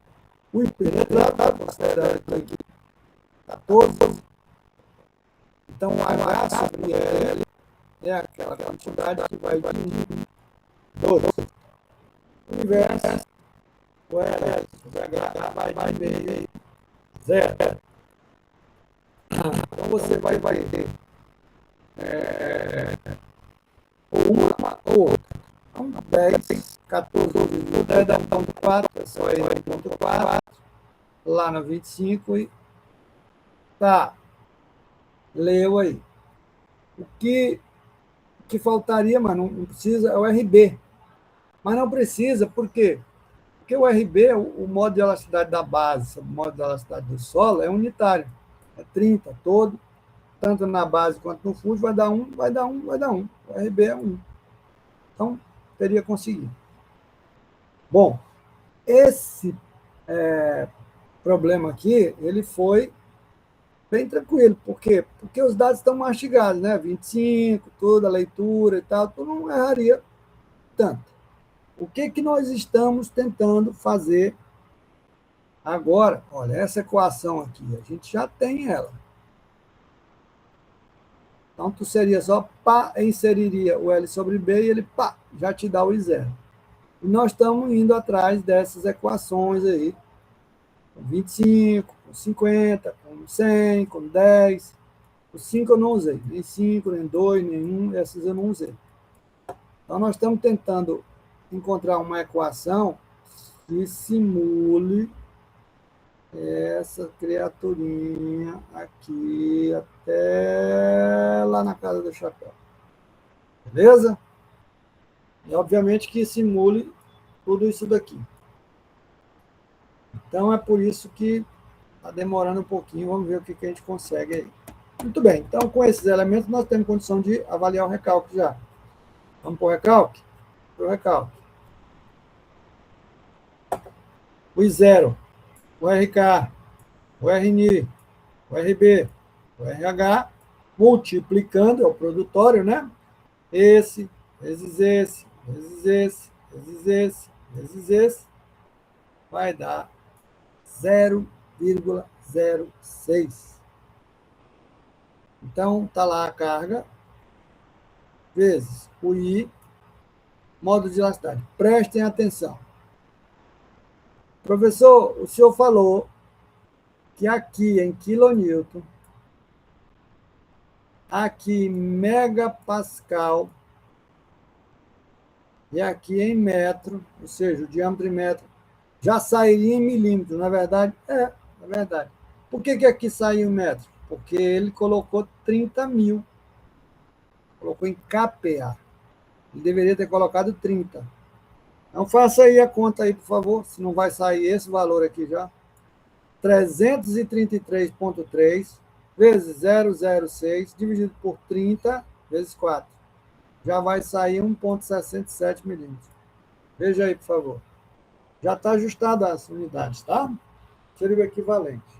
o impenetrado, considerado aqui 14. Então, o H sobre L é aquela quantidade que vai de 12. O inverso, o L sobre H vai de meio, zero. Então, você vai ter uma ou outra. Então, 10, 14, 10 dá 1,4, é só ir 1,4, lá no 25 e tá, leu aí. O que faltaria, mas não precisa, é o RB. Mas não precisa, por quê? Porque o RB, o modo de elasticidade da base, o modo de elasticidade do solo, é unitário. É 30 todo, tanto na base quanto no fundo, vai dar 1, vai dar 1, vai dar 1. O RB é 1. Então, teria conseguido. Bom, esse problema aqui, ele foi bem tranquilo. Por quê? Porque os dados estão mastigados, né? 25, toda a leitura e tal, tu não erraria tanto. O que nós estamos tentando fazer agora? Olha, essa equação aqui, a gente já tem ela. Então, tu seria só pá, inseriria o L sobre B e ele pá, já te dá o I0. E nós estamos indo atrás dessas equações aí, com 25, com 50, com 100, com 10. O 5 eu não usei, nem 5, nem 2, nem 1, essas eu não usei. Então, nós estamos tentando encontrar uma equação que simule essa criaturinha aqui até lá na casa do chapéu. Beleza? E, obviamente, que simule tudo isso daqui. Então, é por isso que está demorando um pouquinho. Vamos ver o que a gente consegue aí. Muito bem. Então, com esses elementos, nós temos condição de avaliar o recalque já. Vamos para o recalque? Para o recalque. O I0, o RK, o RNI, o RB, o RH, multiplicando, é o produtório, né? Esse, vezes esse, vezes esse, vezes esse, vezes esse, vai dar 0,06. Então, está lá a carga, vezes o I, modo de elasticidade. Prestem atenção. Professor, o senhor falou que aqui em quilonewton, aqui em megapascal e aqui em metro, ou seja, o diâmetro em metro, já sairia em milímetro, na verdade? É verdade. Por que aqui saiu em metro? Porque ele colocou 30 mil, colocou em kPa. Ele deveria ter colocado 30. Então faça aí a conta aí, por favor, se não vai sair esse valor aqui já. 333,3 vezes 0,06 dividido por 30 vezes 4. Já vai sair 1,67 milímetros. Veja aí, por favor. Já está ajustado as unidades, tá? Seria o equivalente.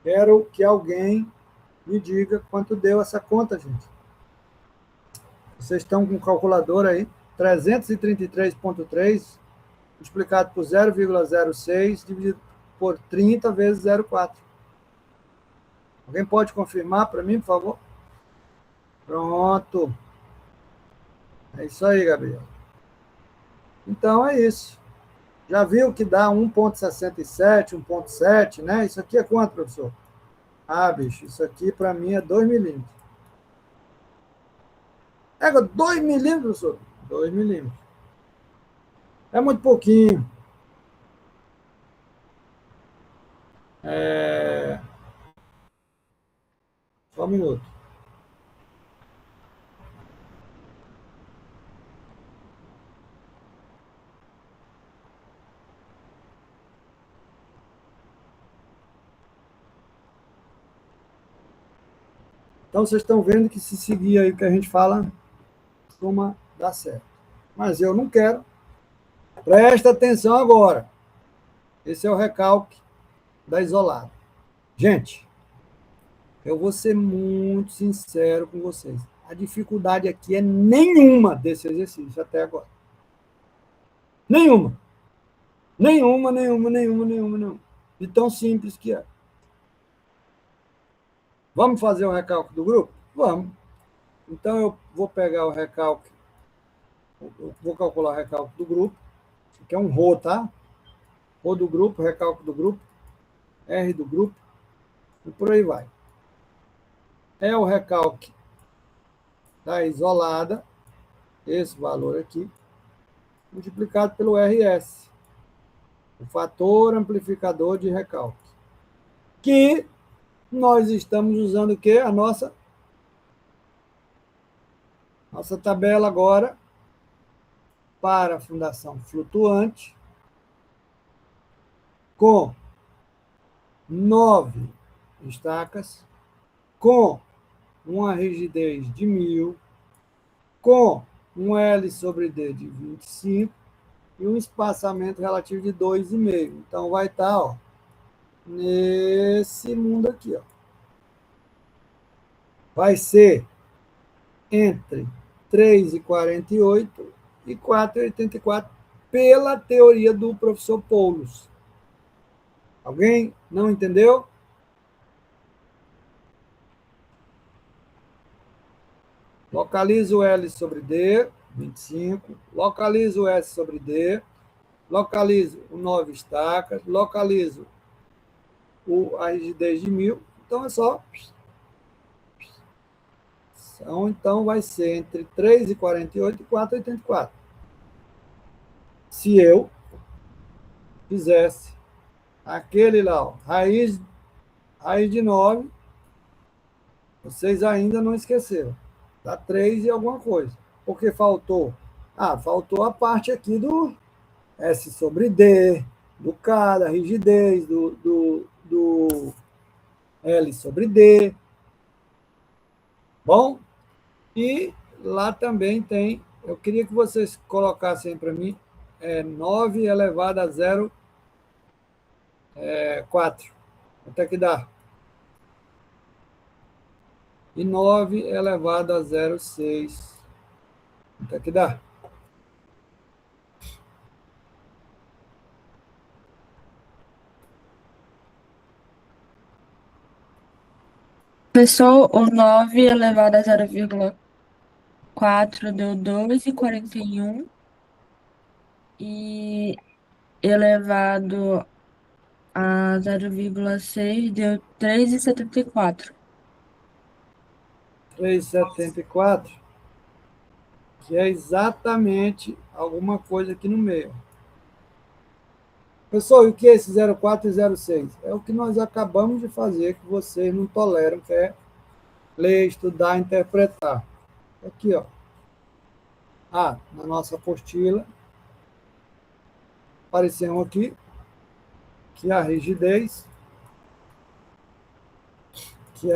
Quero que alguém me diga quanto deu essa conta, gente. Vocês estão com o calculador aí? 333,3 multiplicado por 0,06 dividido por 30 vezes 0,4. Alguém pode confirmar para mim, por favor? Pronto. É isso aí, Gabriel. Então é isso. Já viu que dá 1,67, 1,7, né? Isso aqui é quanto, professor? Ah, bicho, isso aqui para mim é 2 milímetros. É 2 milímetros, professor? 2 milímetros. É muito pouquinho. Só um minuto. Então, vocês estão vendo que se seguir aí o que a gente fala, costuma dar certo. Mas eu não quero. Presta atenção agora. Esse é o recalque da isolada. Gente, eu vou ser muito sincero com vocês. A dificuldade aqui é nenhuma desse exercício até agora. Nenhuma. Nenhuma. De tão simples que é. Vamos fazer o recalque do grupo? Vamos. Então, eu vou pegar o recalque, eu vou calcular o recalque do grupo, que é um ρ, tá? ρ do grupo, recalque do grupo, R do grupo, e por aí vai. É o recalque da isolada, esse valor aqui, multiplicado pelo RS, o fator amplificador de recalque, que nós estamos usando o quê? A nossa tabela agora para a fundação flutuante, com 9 estacas, com uma rigidez de 1000, com um L sobre D de 25 e um espaçamento relativo de 2,5. Então, vai estar, ó, nesse mundo aqui, ó. Vai ser entre 3,48 e 4,84 pela teoria do professor Poulos. Alguém não entendeu? Localizo o L sobre D, 25. Localizo o S sobre D. Localizo o 9 estacas. Localizo a rigidez de 1000. Então, é só... Então, vai ser entre 3,48 e 4,84. Se eu fizesse aquele lá, ó, raiz de 9, vocês ainda não esqueceram. Dá 3 e alguma coisa. Porque faltou? Faltou a parte aqui do S sobre D, do K, da rigidez, do L sobre D. Bom? E lá também tem, eu queria que vocês colocassem para mim, 9 elevado a 0,4. Quanto é que dá? E 9 elevado a 0,6. Quanto é que dá? Pessoal, o 9 elevado a 0,4 deu 2,41 e elevado a 0,6 deu 3,74. 3,74, que é exatamente alguma coisa aqui no meio. Pessoal, e o que é esse 0,4 e 0,6? É o que nós acabamos de fazer, que vocês não toleram, que é ler, estudar, interpretar. Aqui, ó. Na nossa apostila, apareceu aqui que a rigidez, que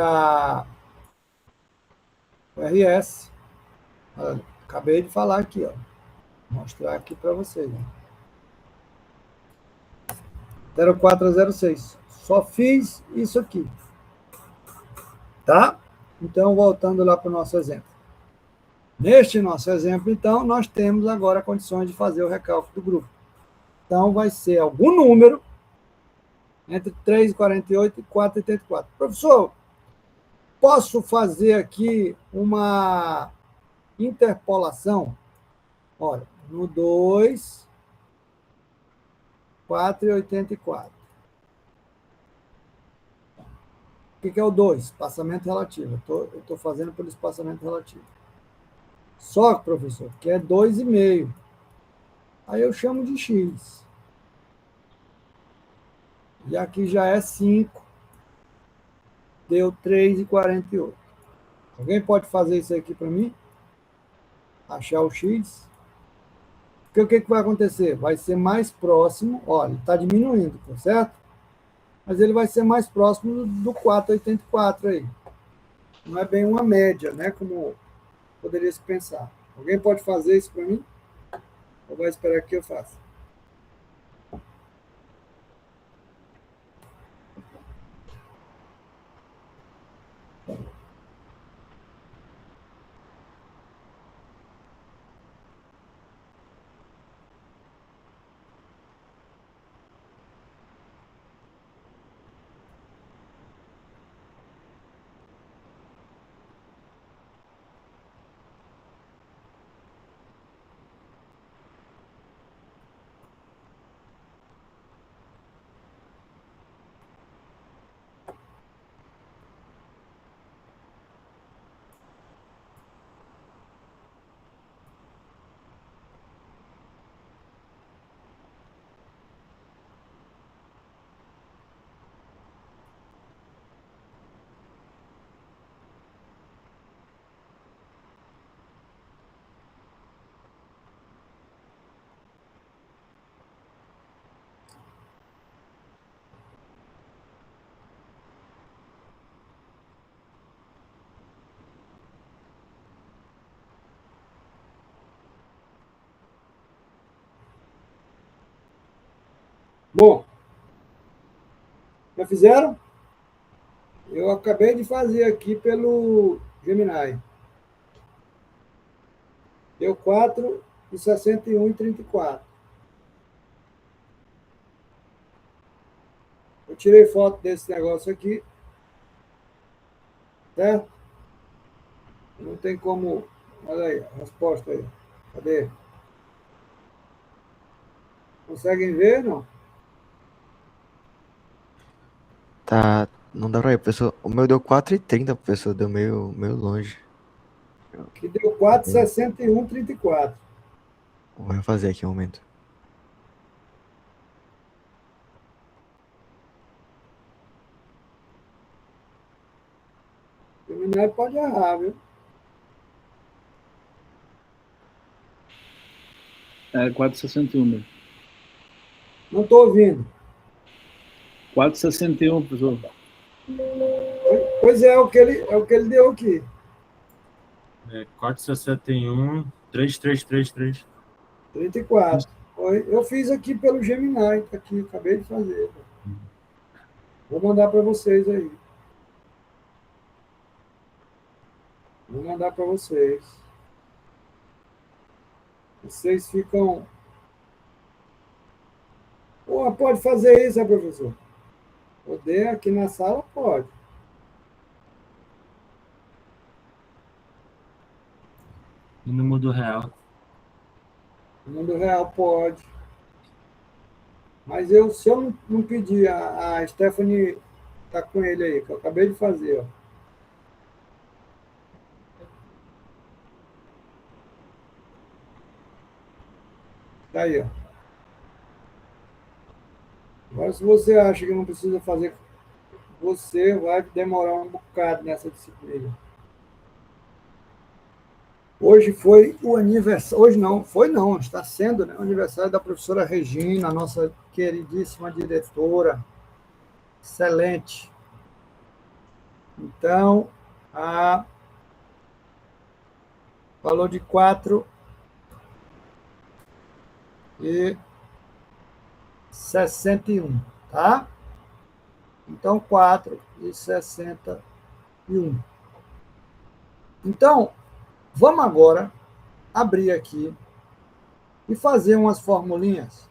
o RS, acabei de falar aqui, ó. Vou mostrar aqui para vocês. Ó. 0,4 a 0,6. Só fiz isso aqui. Tá? Então, voltando lá para o nosso exemplo. Neste nosso exemplo, então, nós temos agora condições de fazer o recálculo do grupo. Então, vai ser algum número entre 3,48 e 4,84. Professor, posso fazer aqui uma interpolação? Olha, no 2, 4,84. O que é o 2? Espaçamento relativo. Eu estou fazendo pelo espaçamento relativo. Só que, professor, que é 2,5. Aí eu chamo de x. E aqui já é 5. Deu 3,48. Alguém pode fazer isso aqui para mim? Achar o x? Porque o que vai acontecer? Vai ser mais próximo, olha, está diminuindo, tá certo? Mas ele vai ser mais próximo do 4,84 aí. não é bem uma média, né? Como poderia se pensar. Alguém pode fazer isso para mim? Ou vai esperar que eu faça? Bom, já fizeram? Eu acabei de fazer aqui pelo Gemini. Deu 4,61,34. Eu tirei foto desse negócio aqui, certo? Não tem como. Olha aí, a resposta aí. Cadê? Conseguem ver, não? Tá, não dá pra ir, professor. O meu deu 4,30, professor. Deu meio longe. Que deu 4,61,34. Vou refazer aqui um momento. O Gemini pode errar, viu? É 4,61 mesmo. Não estou ouvindo. 4,61, professor. Pois é, é o que ele deu aqui. 461, 3333. 34. Eu fiz aqui pelo Gemini, tá aqui, acabei de fazer. Vou mandar para vocês aí. Vou mandar para vocês. Vocês ficam. Pô, pode fazer isso, professor? Poder aqui na sala? Pode. E no mundo real? No mundo real pode. Mas se eu não pedir, a Stephanie tá com ele aí, que eu acabei de fazer, ó. Tá aí, ó. Agora, se você acha que não precisa fazer, você vai demorar um bocado nessa disciplina. Hoje foi o aniversário, hoje não, foi não, está sendo, né, o aniversário da professora Regina, nossa queridíssima diretora, excelente. Então, falou de 4,61, tá? Então, 4,61. Então, vamos agora abrir aqui e fazer umas formulinhas.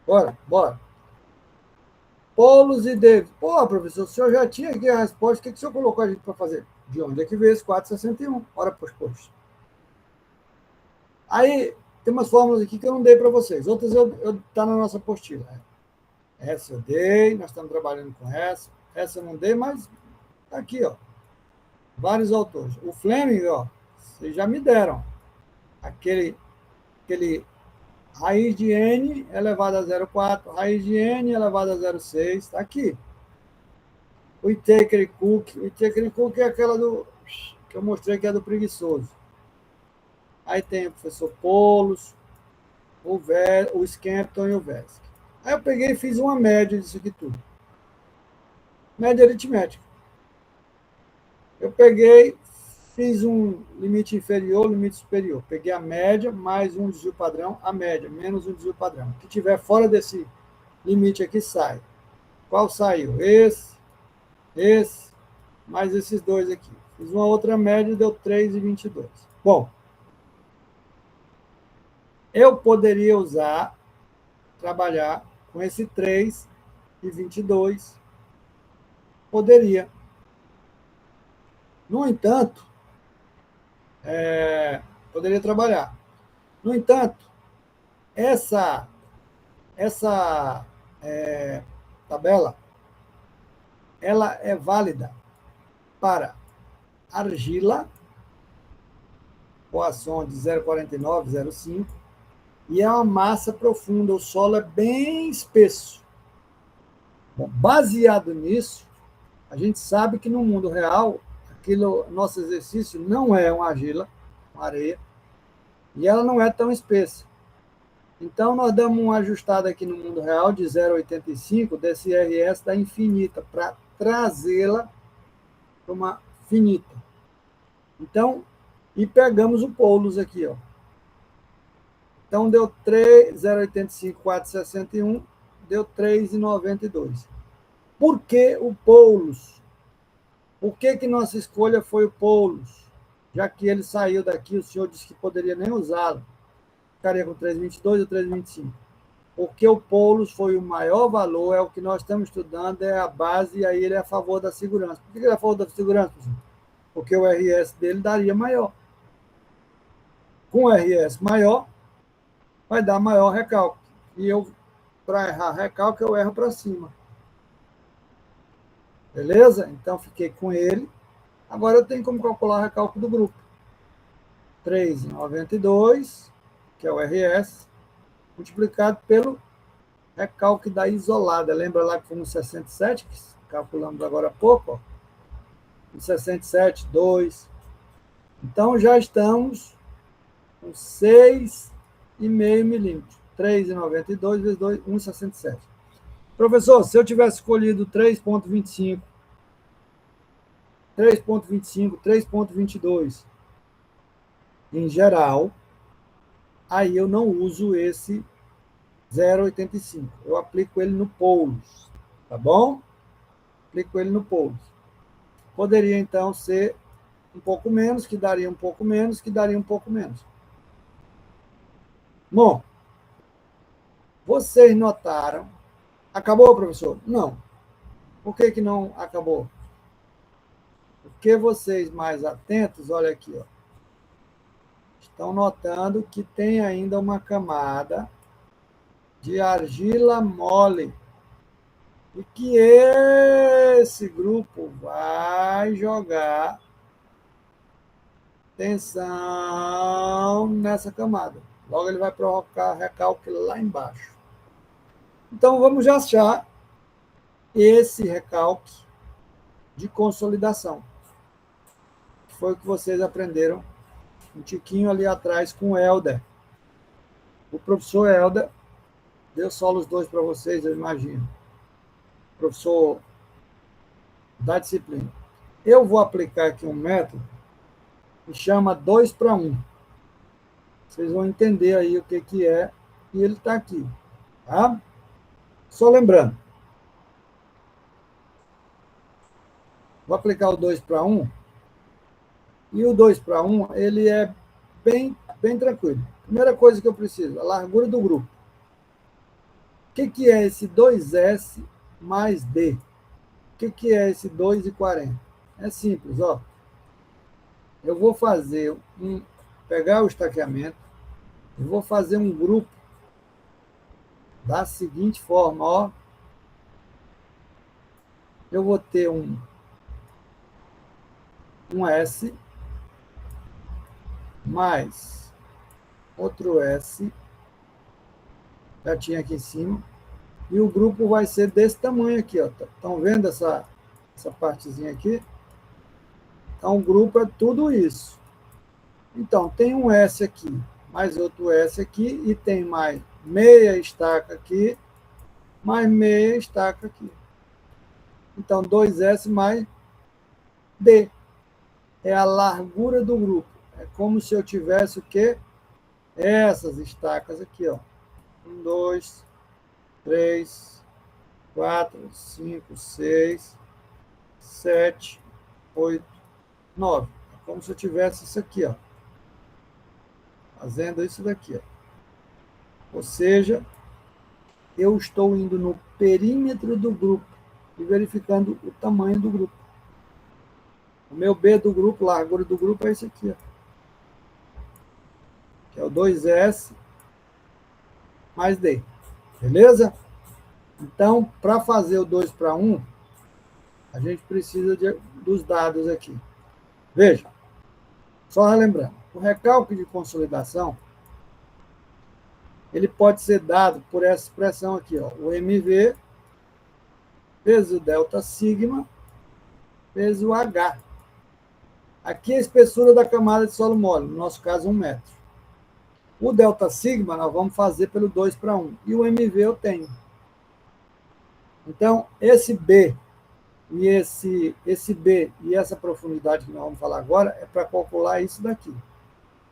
Bora, bora. Polos e Davis. Pô, professor, o senhor já tinha aqui a resposta. O que o senhor colocou a gente para fazer? De onde é que veio esse 4,61? Ora, pois. Aí, tem umas fórmulas aqui que eu não dei para vocês. Outras tá na nossa apostila. Essa eu dei, nós estamos trabalhando com essa. Essa eu não dei, mas tá aqui, ó. Vários autores. O Fleming, ó, vocês já me deram. Aquele raiz de n elevado a 0,4, raiz de n elevado a 0,6, está aqui. O Whittaker e Cook é aquela que eu mostrei que é do preguiçoso. Aí tem o professor Polos, o Skempton e o Vesk. Aí eu peguei e fiz uma média disso aqui tudo. Média aritmética. Eu peguei, fiz um limite inferior, limite superior. Peguei a média, mais um desvio padrão, a média, menos um desvio padrão. O que tiver fora desse limite aqui sai. Qual saiu? Esse, mais esses dois aqui. Fiz uma outra média, deu 3,22. Bom, eu poderia trabalhar com esse 3,22. Poderia. No entanto, poderia trabalhar. No entanto, essa tabela, ela é válida para argila, Poisson de 0,49, 0,5, e é uma massa profunda, o solo é bem espesso. Bom, baseado nisso, a gente sabe que no mundo real, nosso exercício não é uma argila, uma areia, e ela não é tão espessa. Então, nós damos uma ajustada aqui no mundo real de 0,85 desse RS da infinita, para trazê-la para uma finita. Então, e pegamos o Poulos aqui, ó. Então, deu 0,85, 4,61, deu 3,92. Por que o Poulos? Por que nossa escolha foi o Poulos? Já que ele saiu daqui, o senhor disse que poderia nem usá-lo. Ficaria com 3,22 ou 3,25. Porque o Poulos foi o maior valor, é o que nós estamos estudando, é a base, e aí ele é a favor da segurança. Por que ele é a favor da segurança, professor? Porque o RS dele daria maior. Com o RS maior, vai dar maior recalque. E eu, para errar recalque, eu erro para cima. Beleza? Então, fiquei com ele. Agora eu tenho como calcular o recalque do grupo. 3,92, que é o RS, multiplicado pelo recalque da isolada. Lembra lá que foi no 67, que calculamos agora há pouco? Ó. No 67, 2. Então, já estamos com 6,5 milímetros. 3,92 vezes 2, 1,67. Professor, se eu tivesse escolhido 3,25, 3,22 em geral, aí eu não uso esse 0,85. Eu aplico ele no Poulos, tá bom? Aplico ele no Poulos. Poderia, então, ser um pouco menos, que daria um pouco menos, que daria um pouco menos. Bom, vocês notaram. Acabou, professor? Não. Por que não acabou? Porque vocês mais atentos, olha aqui, ó, estão notando que tem ainda uma camada de argila mole e que esse grupo vai jogar tensão nessa camada. Logo ele vai provocar recalque lá embaixo. Então vamos já achar esse recalque de consolidação. Foi o que vocês aprenderam um tiquinho ali atrás com o Helder. O professor Helder deu solos 2 para vocês, eu imagino. Professor da disciplina. Eu vou aplicar aqui um método que chama 2 para 1. Vocês vão entender aí o que é, e ele está aqui. Tá? Só lembrando. Vou aplicar o 2 para 1. E o 2 para 1, ele é bem tranquilo. Primeira coisa que eu preciso, a largura do grupo. O que é esse 2S mais D? O que é esse 2,40? É simples, ó. Eu vou pegar o estaqueamento, e vou fazer um grupo da seguinte forma, ó. Eu vou ter um S mais outro S, já tinha aqui em cima, e o grupo vai ser desse tamanho aqui, ó. Estão vendo essa partezinha aqui? Então, o grupo é tudo isso. Então, tem um S aqui, mais outro S aqui, e tem mais meia estaca aqui, mais meia estaca aqui. Então, 2S mais D. é a largura do grupo. É como se eu tivesse o quê? Essas estacas aqui, ó. 1, 2, 3, 4, 5, 6, 7, 8, 9. É como se eu tivesse isso aqui, ó. Fazendo isso daqui, ó. Ou seja, eu estou indo no perímetro do grupo e verificando o tamanho do grupo. O meu B do grupo, largura do grupo, é esse aqui, ó. Que é o 2S mais D. Beleza? Então, para fazer o 2 para 1, a gente precisa dos dados aqui. Veja, só relembrando, o recálculo de consolidação, ele pode ser dado por essa expressão aqui, ó, o MV vezes o delta sigma vezes o H. Aqui é a espessura da camada de solo mole, no nosso caso 1 metro. O delta sigma nós vamos fazer pelo 2 para 1, e o MV eu tenho. Então, esse B e esse B e essa profundidade que nós vamos falar agora é para calcular isso daqui.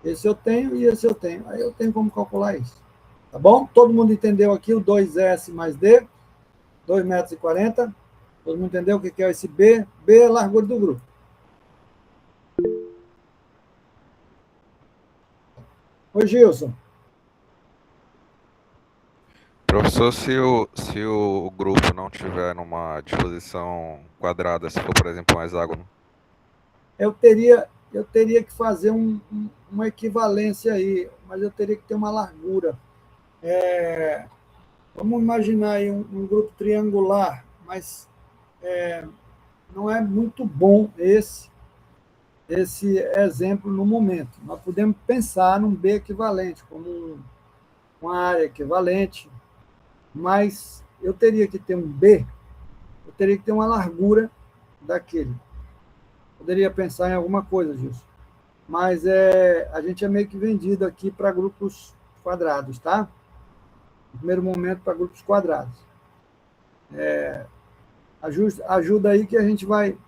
Esse eu tenho e esse eu tenho. Aí eu tenho como calcular isso. Tá bom? Todo mundo entendeu aqui o 2S mais D, 2,40 metros. Todo mundo entendeu o que é esse B? B é a largura do grupo. Oi, Gilson. Professor, se o grupo não tiver numa disposição quadrada, se for, por exemplo, um hexágono, Eu teria que fazer uma equivalência aí, mas eu teria que ter uma largura. Vamos imaginar aí um grupo triangular, mas não é muito bom esse exemplo no momento. Nós podemos pensar num B equivalente, como uma área equivalente, mas eu teria que ter um B, eu teria que ter uma largura daquele. Poderia pensar em alguma coisa, Gilson. Mas a gente é meio que vendido aqui para grupos quadrados, tá? No primeiro momento, para grupos quadrados. Ajuda aí que a gente vai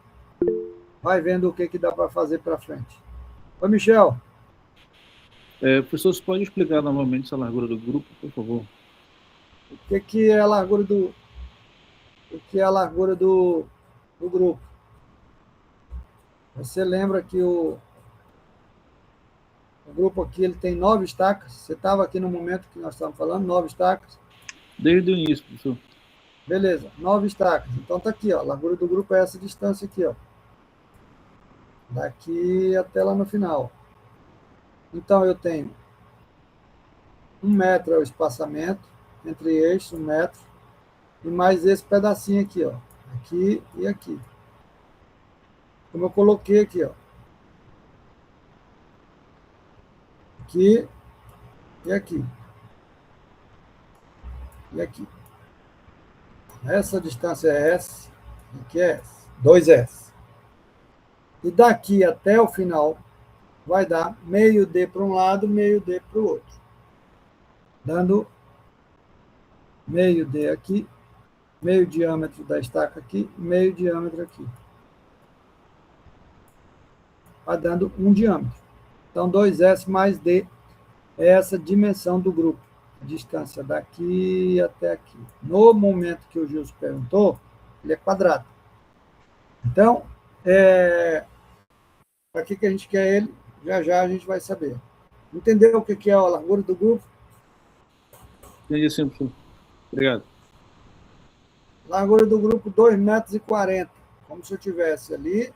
vendo o que dá para fazer para frente. Oi, Michel. Professor, você pode explicar novamente essa largura do grupo, por favor? O que é a largura do grupo? Você lembra que o grupo aqui ele tem 9 estacas? Você estava aqui no momento que nós estávamos falando, 9 estacas? Desde o início, professor. Beleza, 9 estacas. Então tá aqui, ó. A largura do grupo é essa distância aqui, ó. Daqui até lá no final. Então eu tenho 1 metro é o espaçamento entre eixos, 1 metro, e mais esse pedacinho aqui, ó. Aqui e aqui. Como eu coloquei aqui, ó. Aqui e aqui. E aqui. Essa distância é S, aqui é S, 2S. E daqui até o final vai dar meio D para um lado, meio D para o outro. Dando meio D aqui, meio diâmetro da estaca aqui, meio diâmetro aqui. Vai dando um diâmetro. Então, 2S mais D é essa dimensão do grupo. A distância daqui até aqui. No momento que o Gilson perguntou, ele é quadrado. Então, para que a gente quer ele? Já a gente vai saber. Entendeu o que é a largura do grupo? Entendi sim, professor. Obrigado. Largura do grupo, 2,40 metros. Como se eu tivesse ali,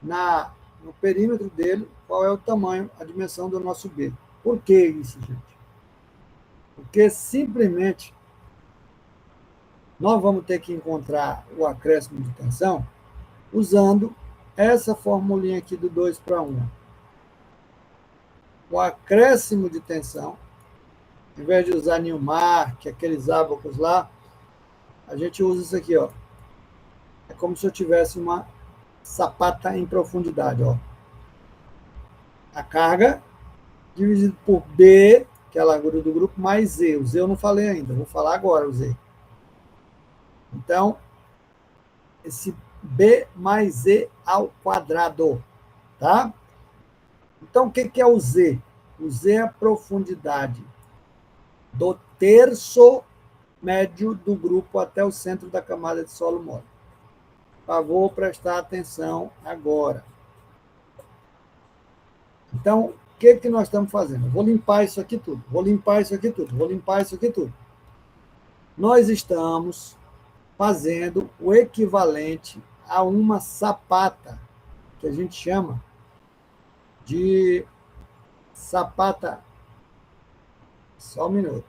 no perímetro dele, qual é o tamanho, a dimensão do nosso B. Por que isso, gente? Porque simplesmente nós vamos ter que encontrar o acréscimo de tensão usando essa formulinha aqui do 2 para 1. O acréscimo de tensão, ao invés de usar Newmark, aqueles ábacos lá, a gente usa isso aqui, ó. É como se eu tivesse uma sapata em profundidade, ó. A carga dividido por B, que é a largura do grupo, mais Z. O Z eu não falei ainda, vou falar agora o Z. Então, esse B mais Z ao quadrado, Tá? Então, o que é o Z? O Z é a profundidade do terço médio do grupo até o centro da camada de solo mole. Por favor, prestar atenção agora. Então, o que nós estamos fazendo? Vou limpar isso aqui tudo, vou limpar isso aqui tudo, vou limpar isso aqui tudo. Nós estamos fazendo o equivalente a uma sapata, que a gente chama de sapata. Só um minuto.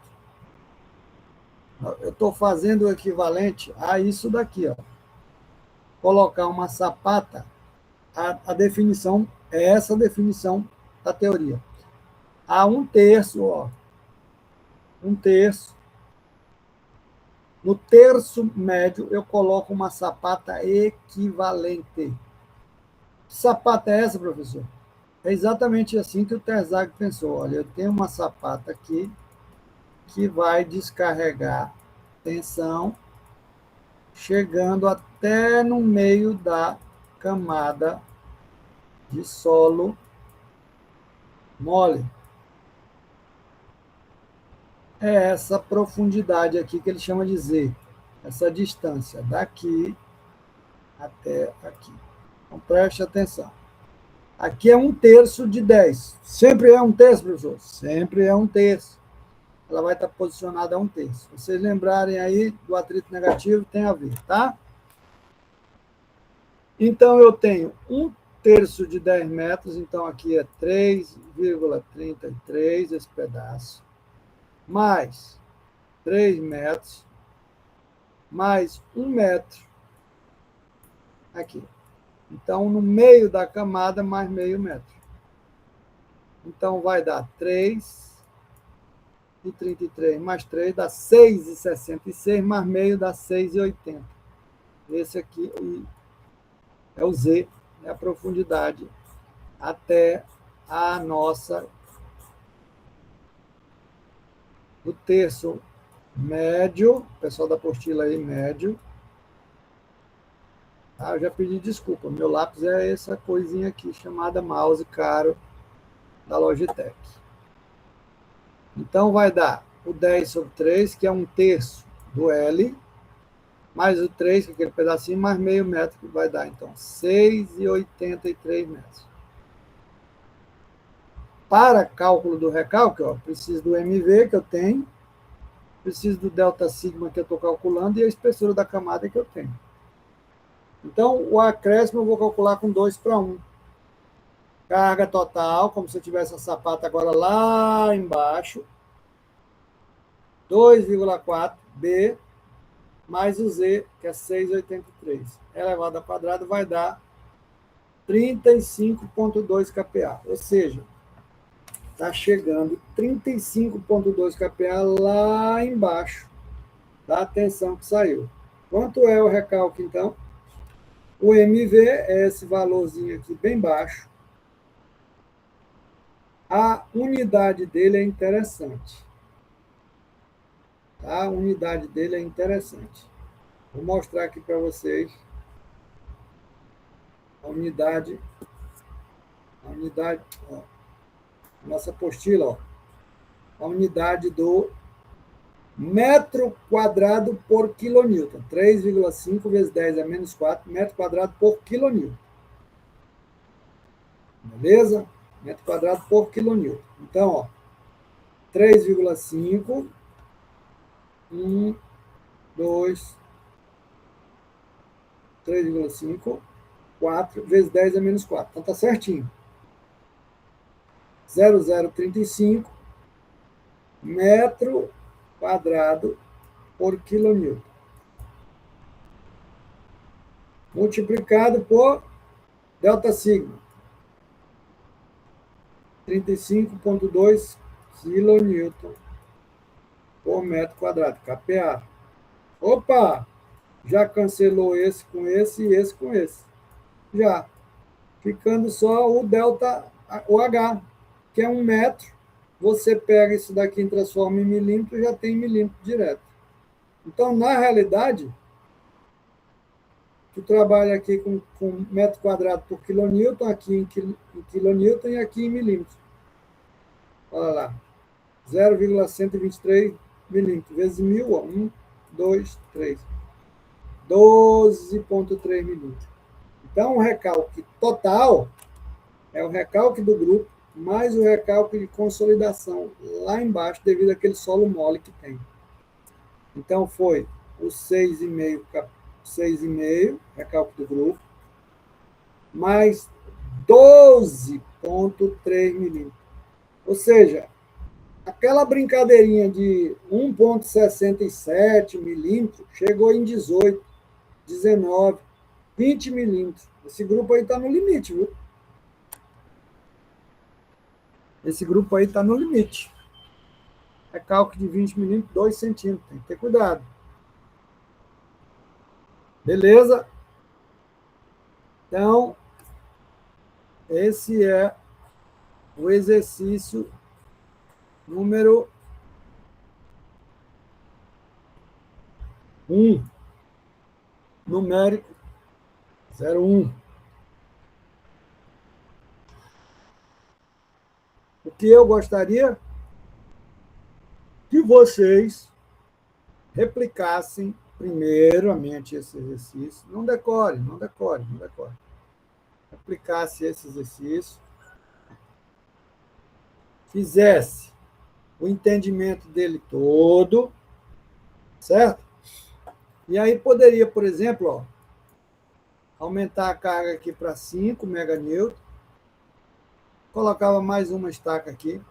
Eu estou fazendo o equivalente a isso daqui, ó. Colocar uma sapata, a definição é essa definição da teoria. A 1/3, ó. 1/3. No terço médio, eu coloco uma sapata equivalente. Que sapata é essa, professor? É exatamente assim que o Terzag pensou. Olha, eu tenho uma sapata aqui que vai descarregar tensão, chegando até no meio da camada de solo mole. É essa profundidade aqui que ele chama de Z, essa distância daqui até aqui. Então, preste atenção. Aqui é 1/3 de 10. Sempre é 1/3, professor? Sempre é 1/3. Ela vai estar posicionada a 1/3. Se vocês lembrarem aí do atrito negativo, tem a ver, tá? Então, eu tenho 1/3 de 10 metros, então aqui é 3,33 esse pedaço, mais 3 metros, mais 1 metro aqui. Então, no meio da camada, mais meio metro. Então, vai dar 3,33 mais 3 dá 6,66, mais meio dá 6,80. Esse aqui é o Z, é a profundidade até a nossa do terço médio, pessoal da apostila aí, médio. Eu já pedi desculpa, meu lápis é essa coisinha aqui, chamada mouse caro da Logitech. Então, vai dar o 10/3, que é 1/3 do L, mais o 3, que é aquele pedacinho, mais meio metro, que vai dar, então, 6,83 metros. Para cálculo do recalque, ó, preciso do MV, que eu tenho, preciso do delta sigma, que eu estou calculando, e a espessura da camada que eu tenho. Então, o acréscimo eu vou calcular com 2/1. Carga total, como se eu tivesse a sapata agora lá embaixo, 2,4 B, mais o Z, que é 6,83. Elevado ao quadrado vai dar 35,2 kPa. Ou seja, está chegando 35,2 kPa lá embaixo da tensão que saiu. Quanto é o recalque, então? O MV é esse valorzinho aqui bem baixo. A unidade dele é interessante. A unidade dele é interessante. Vou mostrar aqui para vocês a unidade, ó, nossa apostila, ó, a unidade do metro quadrado por quilonewton. 3,5 vezes 10 é menos 4, metro quadrado por quilonewton. Beleza? Metro quadrado por quilonewton. Então, ó, 3,5, 1, 2, 3,5, 4 vezes 10 é menos 4. Então, tá certinho. 0,035 metro quadrado por quilonewton. Multiplicado por delta sigma. 35,2 quilonewton por metro quadrado, kPa. Opa! Já cancelou esse com esse e esse com esse. Já. Ficando só o delta, o H, que é 1 metro. Você pega isso daqui e transforma em milímetro, já tem milímetro direto. Então, na realidade, tu trabalha aqui com metro quadrado por quilonewton, aqui em quilonewton e aqui em milímetros. Olha lá, 0,123 milímetros, vezes 1000, ó, 1, 2, 3. 12,3 milímetros. Então, o recalque total é o recalque do grupo, mais o recalque de consolidação lá embaixo, devido àquele solo mole que tem. Então, foi o 6,5, recalque do grupo, mais 12,3 milímetros. Ou seja, aquela brincadeirinha de 1,67 milímetros chegou em 18, 19, 20 milímetros. Esse grupo aí está no limite, viu? Esse grupo aí está no limite. Recalque de 20 milímetros, 2 centímetros. Tem que ter cuidado. Beleza? Então, esse é o exercício número 1. Numérico 01. O que eu gostaria que vocês replicassem primeiramente esse exercício. Não decore. Replicasse esse exercício. Fizesse o entendimento dele todo, certo? E aí poderia, por exemplo, ó, aumentar a carga aqui para 5 meganewton, colocava mais uma estaca aqui.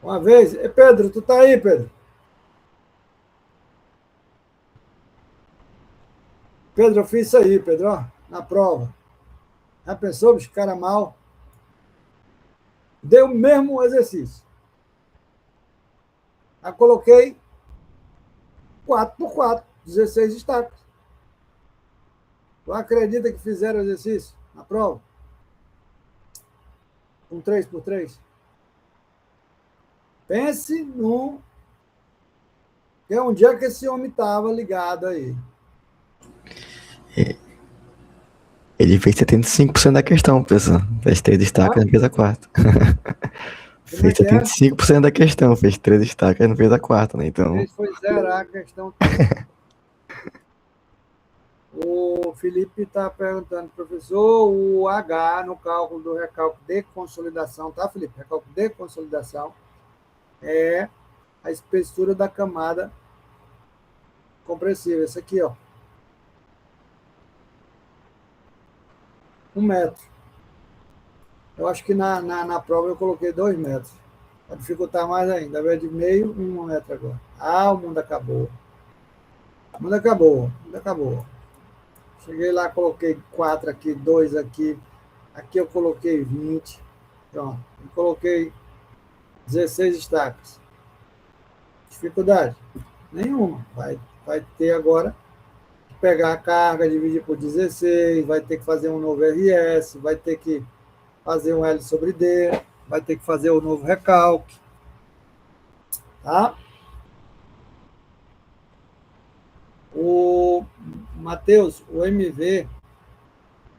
Uma vez. Pedro, tu tá aí, Pedro? Pedro, eu fiz isso aí, Pedro, ó, na prova. Já pensou, bicho, cara mal? Deu o mesmo exercício. Aí coloquei 4x4, 16 estacas. Tu acredita que fizeram exercício na prova? Com 3x3? Pense num... que é onde é que esse homem estava ligado aí. Ele fez 75% da questão, pessoal. Fez 3 estacas, não fez a quarta. Como é Fez que é? 75% da questão, fez 3 estacas, não fez a quarta, né? Então, Ele foi zerar a questão. O Felipe está perguntando, professor, o H no cálculo do recálculo de consolidação, tá, Felipe? Recálculo de consolidação é a espessura da camada compressível. Esse aqui, ó. 1 metro. Eu acho que na prova eu coloquei 2 metros. Para dificultar mais ainda. Ao invés de meio, 1 metro agora. Ah, o mundo acabou. O mundo acabou. Cheguei lá, coloquei 4 aqui, 2 aqui. Aqui eu coloquei 20. Pronto. Eu coloquei 16 estacas. Dificuldade? Nenhuma. Vai ter agora que pegar a carga, dividir por 16, vai ter que fazer um novo RS, vai ter que fazer um L sobre D, vai ter que fazer o novo recalque. Tá? O Matheus, o MV,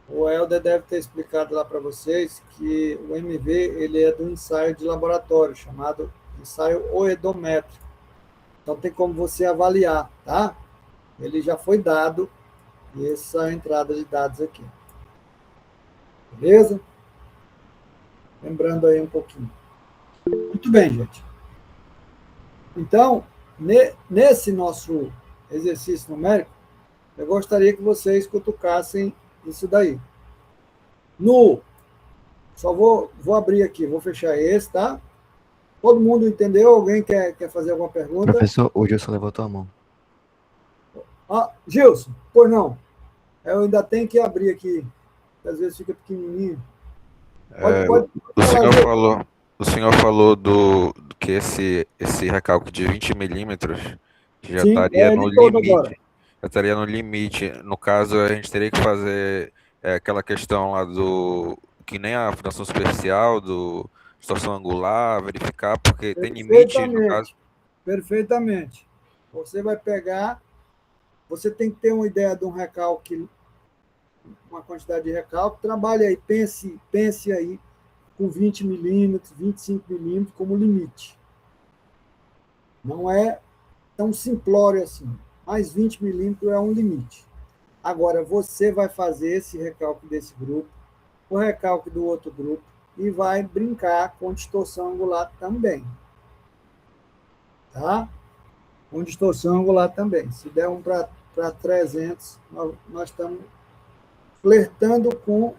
o Helder deve ter explicado lá para vocês que o MV ele é do ensaio de laboratório, chamado ensaio oedométrico. Então tem como você avaliar, tá? Ele já foi dado essa entrada de dados aqui. Beleza? Lembrando aí um pouquinho. Muito bem, gente. Então, nesse nosso exercício numérico, eu gostaria que vocês cutucassem isso daí. Só vou abrir aqui, vou fechar esse, tá? Todo mundo entendeu? Alguém quer fazer alguma pergunta? professor, o Gilson levantou a mão. Ah, Gilson, pois não. Eu ainda tenho que abrir aqui. Às vezes fica pequenininho. Pode O senhor falou do que esse recalque de 20 milímetros já Sim, estaria no todo limite. agora. Já estaria no limite. No caso, a gente teria que fazer aquela questão lá do... que nem a função superficial, do distorção angular, verificar, porque tem limite, no caso. Perfeitamente. Você vai pegar, você tem que ter uma ideia de um recalque, uma quantidade de recalque, trabalhe aí, pense aí com 20 milímetros, 25 milímetros como limite. Não é tão simplório assim, mas 20 milímetros é um limite. Agora, você vai fazer esse recalque desse grupo, o recalque do outro grupo, e vai brincar com distorção angular também. Tá? Com distorção angular também. Se der um para 300, nós estamos flertando com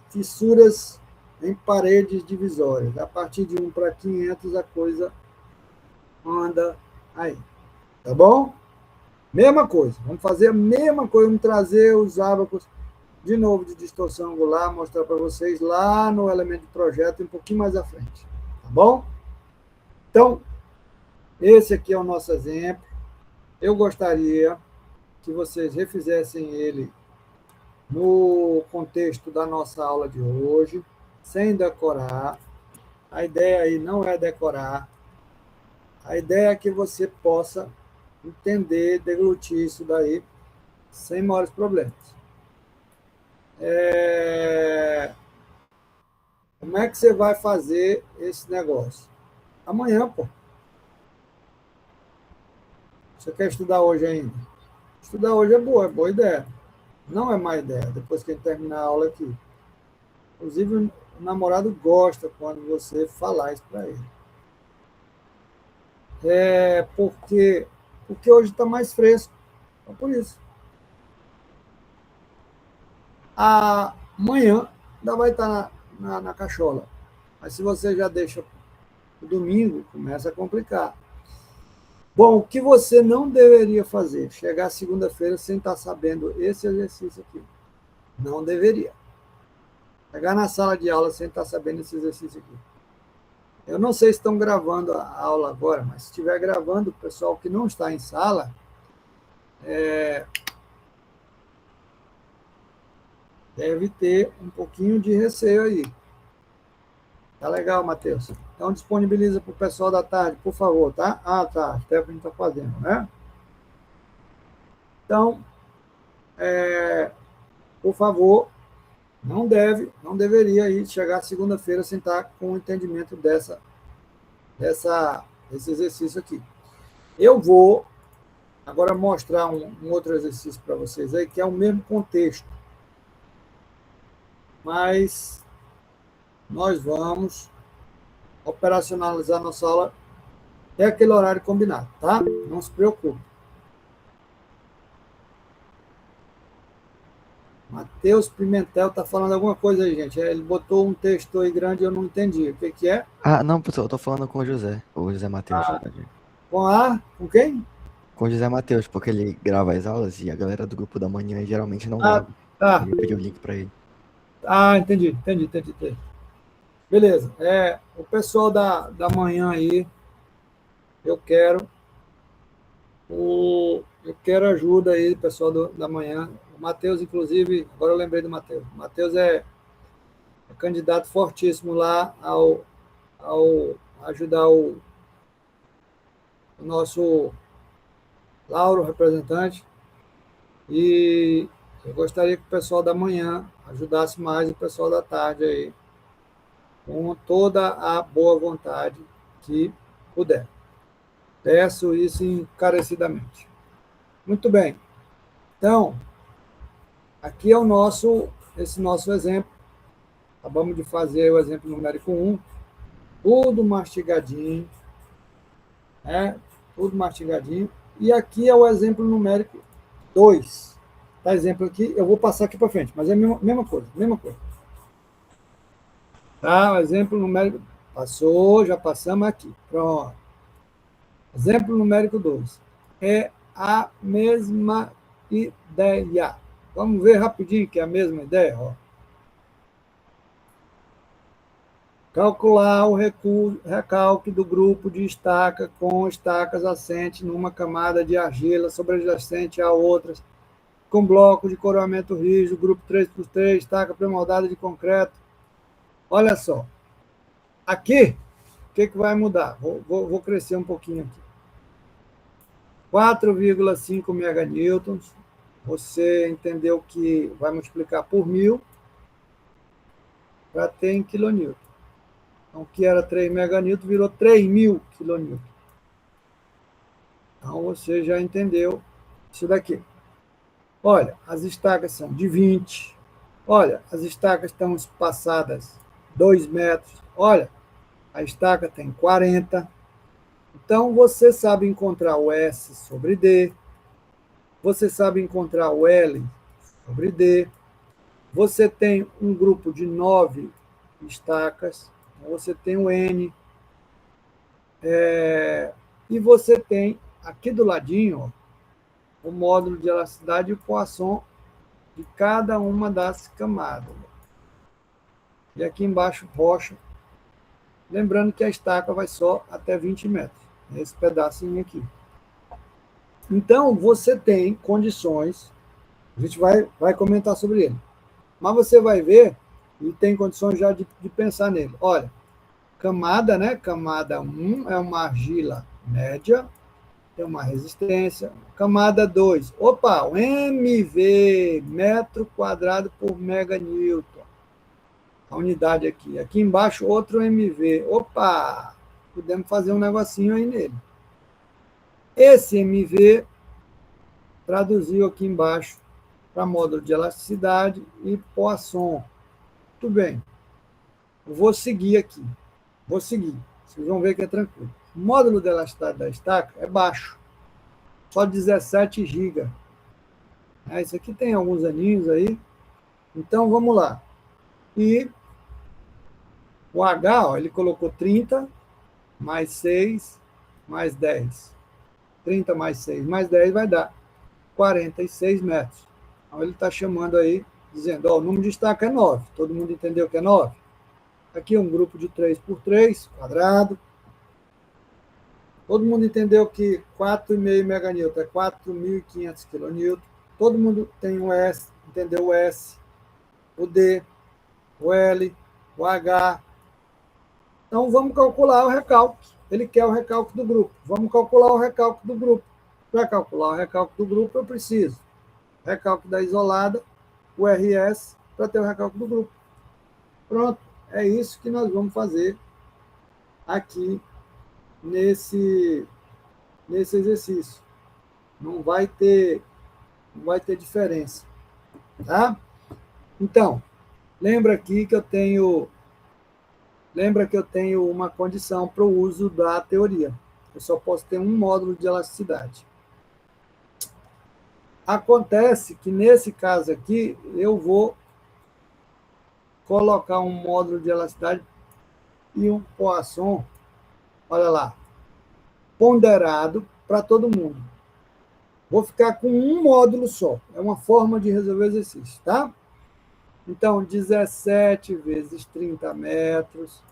fissuras em paredes divisórias. A partir de 1 para 500, a coisa anda aí. Tá bom? Mesma coisa. Vamos fazer a mesma coisa. Vamos trazer os ábacos de novo de distorção angular, mostrar para vocês lá no elemento de projeto, um pouquinho mais à frente. Tá bom? Então, esse aqui é o nosso exemplo. Eu gostaria que vocês refizessem ele no contexto da nossa aula de hoje, sem decorar. A ideia aí não é decorar. A ideia é que você possa entender, deglutir isso daí sem maiores problemas. Como é que você vai fazer esse negócio? Amanhã, pô. Você quer estudar hoje ainda? Estudar hoje é boa ideia. Não é má ideia, depois que a gente terminar a aula aqui. Inclusive, o namorado gosta quando você falar isso para ele. Porque hoje está mais fresco. É por isso. Amanhã ainda vai estar na cachola. Mas se você já deixa o domingo, começa a complicar. Bom, o que você não deveria fazer? Chegar segunda-feira sem estar sabendo esse exercício aqui. Não deveria. Chegar na sala de aula sem estar sabendo esse exercício aqui. Eu não sei se estão gravando a aula agora, mas se estiver gravando, o pessoal que não está em sala, deve ter um pouquinho de receio aí. Tá legal, Matheus? Então, disponibiliza para o pessoal da tarde, por favor, tá? Tá. Até a gente está fazendo, né? Então, por favor, não deveria ir chegar segunda-feira sem estar com o entendimento desse exercício aqui. Eu vou agora mostrar um outro exercício para vocês aí, que é o mesmo contexto. Mas nós vamos operacionalizar nossa aula até aquele horário combinado, tá? Não se preocupe. Matheus Pimentel está falando alguma coisa aí, gente. Ele botou um texto aí grande e eu não entendi. O que é? Não, pessoal, eu tô falando com o José Matheus. Com quem? Com o José Matheus, porque ele grava as aulas e a galera do grupo da manhã geralmente não grava. Tá. Ele pediu o link para ele. Entendi. Beleza. O pessoal da manhã aí, eu quero ajuda aí, pessoal da manhã. O Matheus, inclusive, agora eu lembrei do Matheus. O Matheus é candidato fortíssimo lá ao ajudar o nosso Lauro, representante. E eu gostaria que o pessoal da manhã ajudasse mais o pessoal da tarde aí, com toda a boa vontade que puder. Peço isso encarecidamente. Muito bem. Então, aqui é esse nosso exemplo. Acabamos de fazer o exemplo numérico 1. Tudo mastigadinho. Tudo mastigadinho. E aqui é o exemplo numérico 2. Tá, exemplo aqui, eu vou passar aqui para frente, mas é a mesma coisa. Tá, o exemplo numérico passou, já passamos aqui. Pronto. Exemplo numérico 2. É a mesma ideia. Vamos ver rapidinho que é a mesma ideia. Ó. Calcular o recalque do grupo de estaca com estacas assentes numa camada de argila sobreadjacente a outras, com bloco de coroamento rígido, grupo 3x3, estaca pré-moldada de concreto. Olha só. Aqui, o que vai mudar? Vou crescer um pouquinho aqui. 4,5 meganewtons. Você entendeu que vai multiplicar por 1.000 para ter em quilonewton. Então, que era 3 meganewtons, virou 3.000 quilonewtons. Então, você já entendeu isso daqui. Olha, as estacas são de 20. Olha, as estacas estão espaçadas 2 metros. Olha, a estaca tem 40. Então, você sabe encontrar o S sobre D. Você sabe encontrar o L sobre D. Você tem um grupo de 9 estacas. Você tem o N. E você tem aqui do ladinho, ó, o módulo de elasticidade e o Poisson de cada uma das camadas. E aqui embaixo, rocha. Lembrando que a estaca vai só até 20 metros. Esse pedacinho aqui. Então, você tem condições, a gente vai comentar sobre ele, mas você vai ver, e tem condições já de pensar nele. Olha, camada, né? Camada 1 é uma argila média, tem uma resistência. Camada 2, opa, o MV, metro quadrado por meganewton. A unidade aqui. Aqui embaixo, outro MV. Opa, podemos fazer um negocinho aí nele. Esse MV traduziu aqui embaixo para módulo de elasticidade e Poisson. Muito bem. Eu vou seguir aqui. Vou seguir. Vocês vão ver que é tranquilo. O módulo de elasticidade da estaca é baixo. Só 17 GB. Isso aqui tem alguns aninhos aí. Então, vamos lá. E o H, ó, ele colocou 30, mais 6, mais 10. 30 mais 6 mais 10 vai dar 46 metros. Então, ele está chamando aí, dizendo, ó, o número de estaca é 9. Todo mundo entendeu que é 9? Aqui é um grupo de 3 por 3, quadrado. Todo mundo entendeu que 4,5 meganewton é 4.500 quilonewton. Todo mundo tem o S, entendeu o S, o D, o L, o H. Então, vamos calcular o recálculo. Ele quer o recálculo do grupo. Vamos calcular o recálculo do grupo. Para calcular o recálculo do grupo, eu preciso recálculo da isolada, o RS, para ter o recálculo do grupo. Pronto. É isso que nós vamos fazer aqui nesse exercício. Não vai ter diferença. Tá? Então, lembra aqui que eu tenho uma condição para o uso da teoria. Eu só posso ter um módulo de elasticidade. Acontece que, nesse caso aqui, eu vou colocar um módulo de elasticidade e um Poisson, olha lá, ponderado para todo mundo. Vou ficar com um módulo só. É uma forma de resolver o exercício, tá? Então, 17 vezes 30 metros,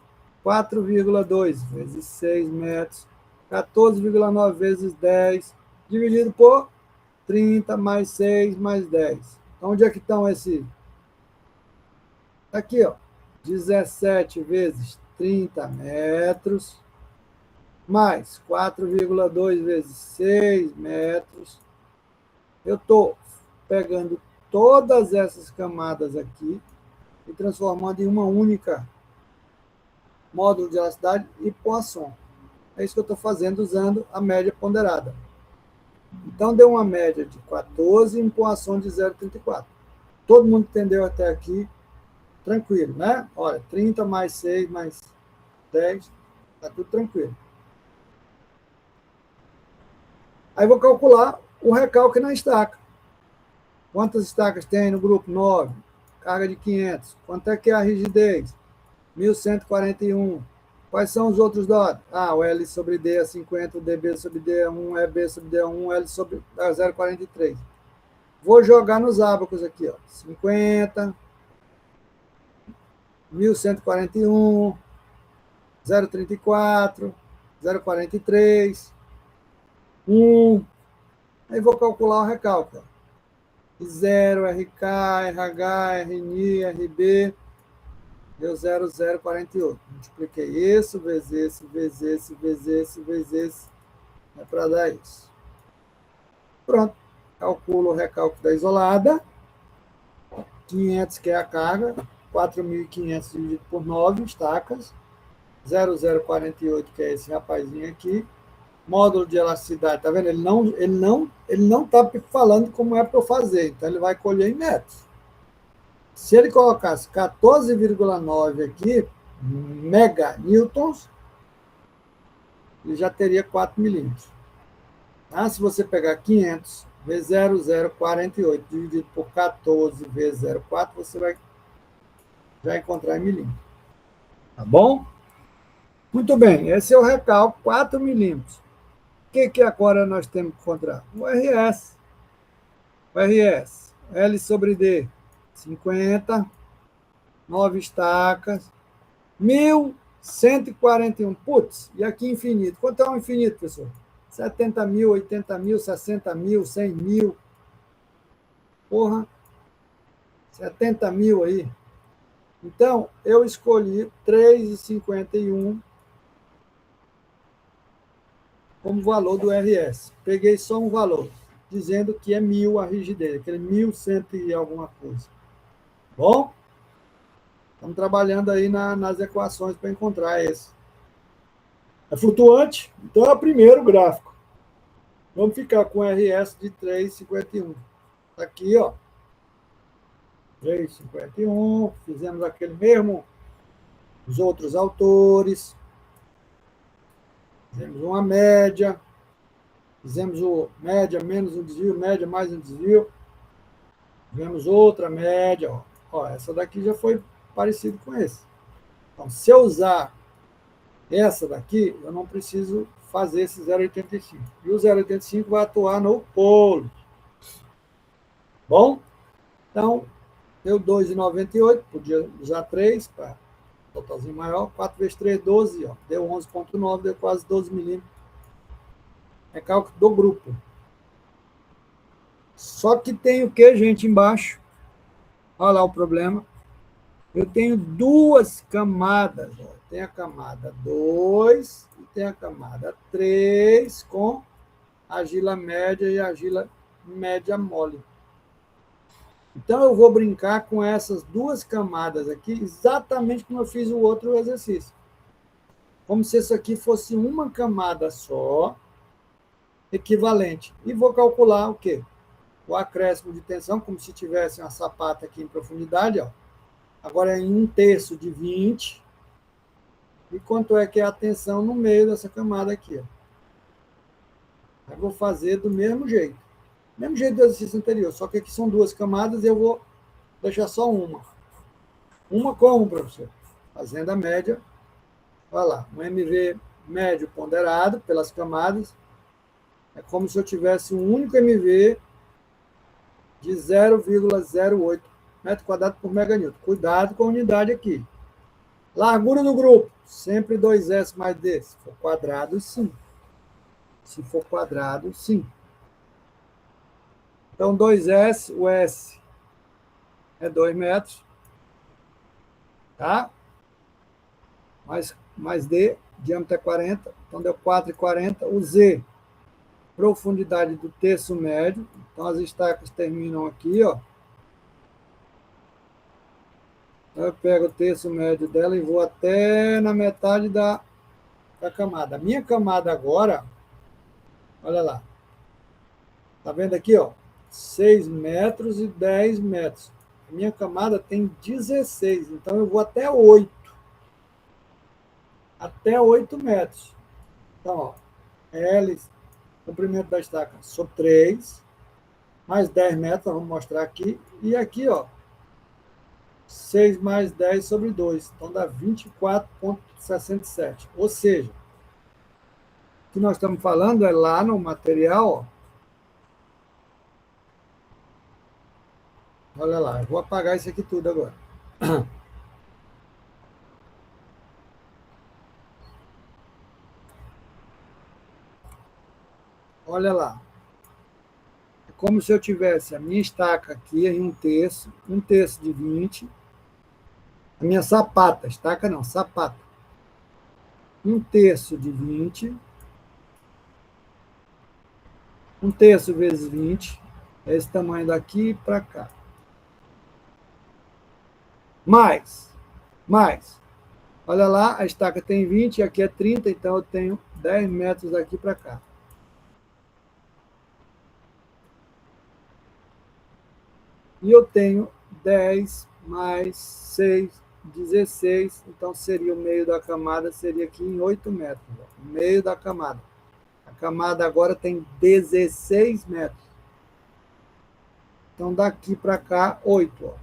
4,2 vezes 6 metros, 14,9 vezes 10, dividido por 30 mais 6 mais 10. Então, onde é que estão esse? Aqui, ó. 17 vezes 30 metros, mais 4,2 vezes 6 metros. Eu estou pegando todas essas camadas aqui e transformando em uma única módulo de elasticidade e Poisson. É isso que eu estou fazendo usando a média ponderada. Então, deu uma média de 14 e um Poisson de 0,34. Todo mundo entendeu até aqui? Tranquilo, né? Olha, 30 mais 6 mais 10, está tudo tranquilo. Aí vou calcular o recalque na estaca. Quantas estacas tem no grupo? 9. Carga de 500. Quanto é que é a rigidez? 1.141. Quais são os outros dados? O L sobre D é 50, o DB sobre D é 1, EB sobre D é 1, L sobre é 0,43. Vou jogar nos ábacos aqui, ó. 50, 1.141, 0,34, 0,43, 1. Aí vou calcular o recálculo. 0, RK, RH, RNI, RB, deu 0,048. Multipliquei isso, vezes esse, vezes esse, vezes esse, vezes esse. É para dar isso. Pronto. Calculo o recálculo da isolada. 500, que é a carga. 4.500 dividido por 9 estacas. 0,048, que é esse rapazinho aqui. Módulo de elasticidade, tá vendo? Ele não tá falando como é para eu fazer, então ele vai colher em metros. Se ele colocasse 14,9 aqui, meganewtons, ele já teria 4 milímetros. Ah, se você pegar 500 vezes 0,048 dividido por 14 vezes 0,4, você vai já encontrar em milímetros. Tá bom? Muito bem, esse é o recálculo, 4 milímetros. O que agora nós temos que encontrar? O RS. O RS. L sobre D. 50. 9 estacas. 1.141. Putz, e aqui infinito. Quanto é o infinito, pessoal? 70 mil, 80 mil, 60 mil, 100 mil. Porra. 70 mil aí. Então, eu escolhi 3,51 como valor do RS. Peguei só um valor, dizendo que é 1.000 a rigidez, aquele 1.100 e alguma coisa. Bom? Estamos trabalhando aí nas equações para encontrar esse. É flutuante, então é o primeiro gráfico. Vamos ficar com RS de 3,51. Está aqui, ó. 3,51. Fizemos aquele mesmo, os outros autores. Fizemos uma média. Fizemos o média menos um desvio, média mais um desvio. Fizemos outra média. Ó, essa daqui já foi parecido com esse. Então, se eu usar essa daqui, eu não preciso fazer esse 0,85. E o 0,85 vai atuar no polo. Bom? Então, deu 2,98. Podia usar 3 para totalzinho maior. 4 vezes 3, 12. Ó, deu 11,9, deu quase 12 milímetros. É cálculo do grupo. Só que tem o que, gente, embaixo? Olha lá o problema. Eu tenho duas camadas. Ó. Tem a camada 2 e tem a camada 3 com argila média e argila média mole. Então, eu vou brincar com essas duas camadas aqui, exatamente como eu fiz o outro exercício. Como se isso aqui fosse uma camada só, equivalente. E vou calcular o quê? O acréscimo de tensão, como se tivesse uma sapata aqui em profundidade, ó. Agora é em 1/3 de 20. E quanto é que é a tensão no meio dessa camada aqui, ó. Eu vou fazer do mesmo jeito. Mesmo jeito do exercício anterior, só que aqui são duas camadas e eu vou deixar só uma. Uma como, professor? Fazendo a média. Olha lá, um MV médio ponderado pelas camadas. É como se eu tivesse um único MV de 0,08 metro quadrado por meganewton. Cuidado com a unidade aqui. Largura do grupo, sempre 2S mais D. Se for quadrado, sim. Se for quadrado, sim. Então, 2S, o S é 2 metros. Tá? Mais D, diâmetro é 40. Então, deu 4,40. O Z, profundidade do terço médio. Então, as estacas terminam aqui, ó. Então, eu pego o terço médio dela e vou até na metade da camada. A minha camada agora, olha lá. Tá vendo aqui, ó? 6 metros e 10 metros. A minha camada tem 16, então eu vou até 8. Até 8 metros. Então, ó, L, comprimento da estaca, sobre 3, mais 10 metros, vamos mostrar aqui. E aqui, ó, 6 mais 10 sobre 2. Então, dá 24,67. Ou seja, o que nós estamos falando é lá no material, ó. Olha lá, eu vou apagar isso aqui tudo agora. Olha lá. É como se eu tivesse a minha estaca aqui em 1/3, 1/3 de 20. A minha sapata, estaca não, sapata. 1/3 de 20. 1 terço vezes 20, é esse tamanho daqui para cá. Mais, olha lá, a estaca tem 20, aqui é 30, então eu tenho 10 metros daqui para cá. E eu tenho 10 mais 6, 16, então seria o meio da camada, seria aqui em 8 metros. Ó, o meio da camada. A camada agora tem 16 metros. Então, daqui para cá, 8. Ó.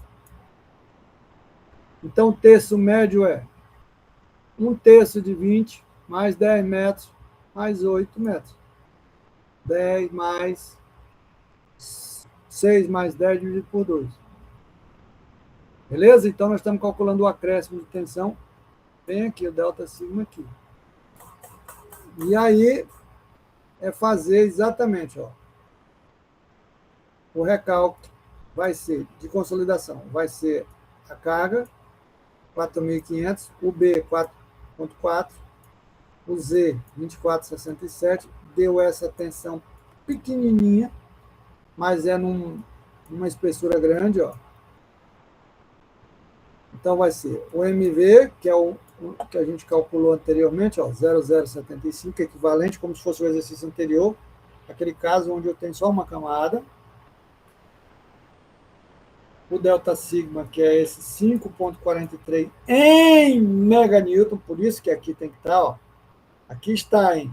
Então, o terço médio é 1 terço de 20, mais 10 metros, mais 8 metros. 10 mais 6 mais 10 dividido por 2. Beleza? Então, nós estamos calculando o acréscimo de tensão bem aqui, o delta sigma aqui. E aí, é fazer exatamente, ó. O recálculo vai ser de consolidação, vai ser a carga, 4.500, o B, 4.4, o Z, 24,67, deu essa tensão pequenininha, mas é numa espessura grande, ó. Então, vai ser o MV, que é o que a gente calculou anteriormente, ó, 0,075, equivalente, como se fosse o exercício anterior, aquele caso onde eu tenho só uma camada. O delta sigma, que é esse 5,43 em meganewton, por isso que aqui tem que estar, ó, aqui está em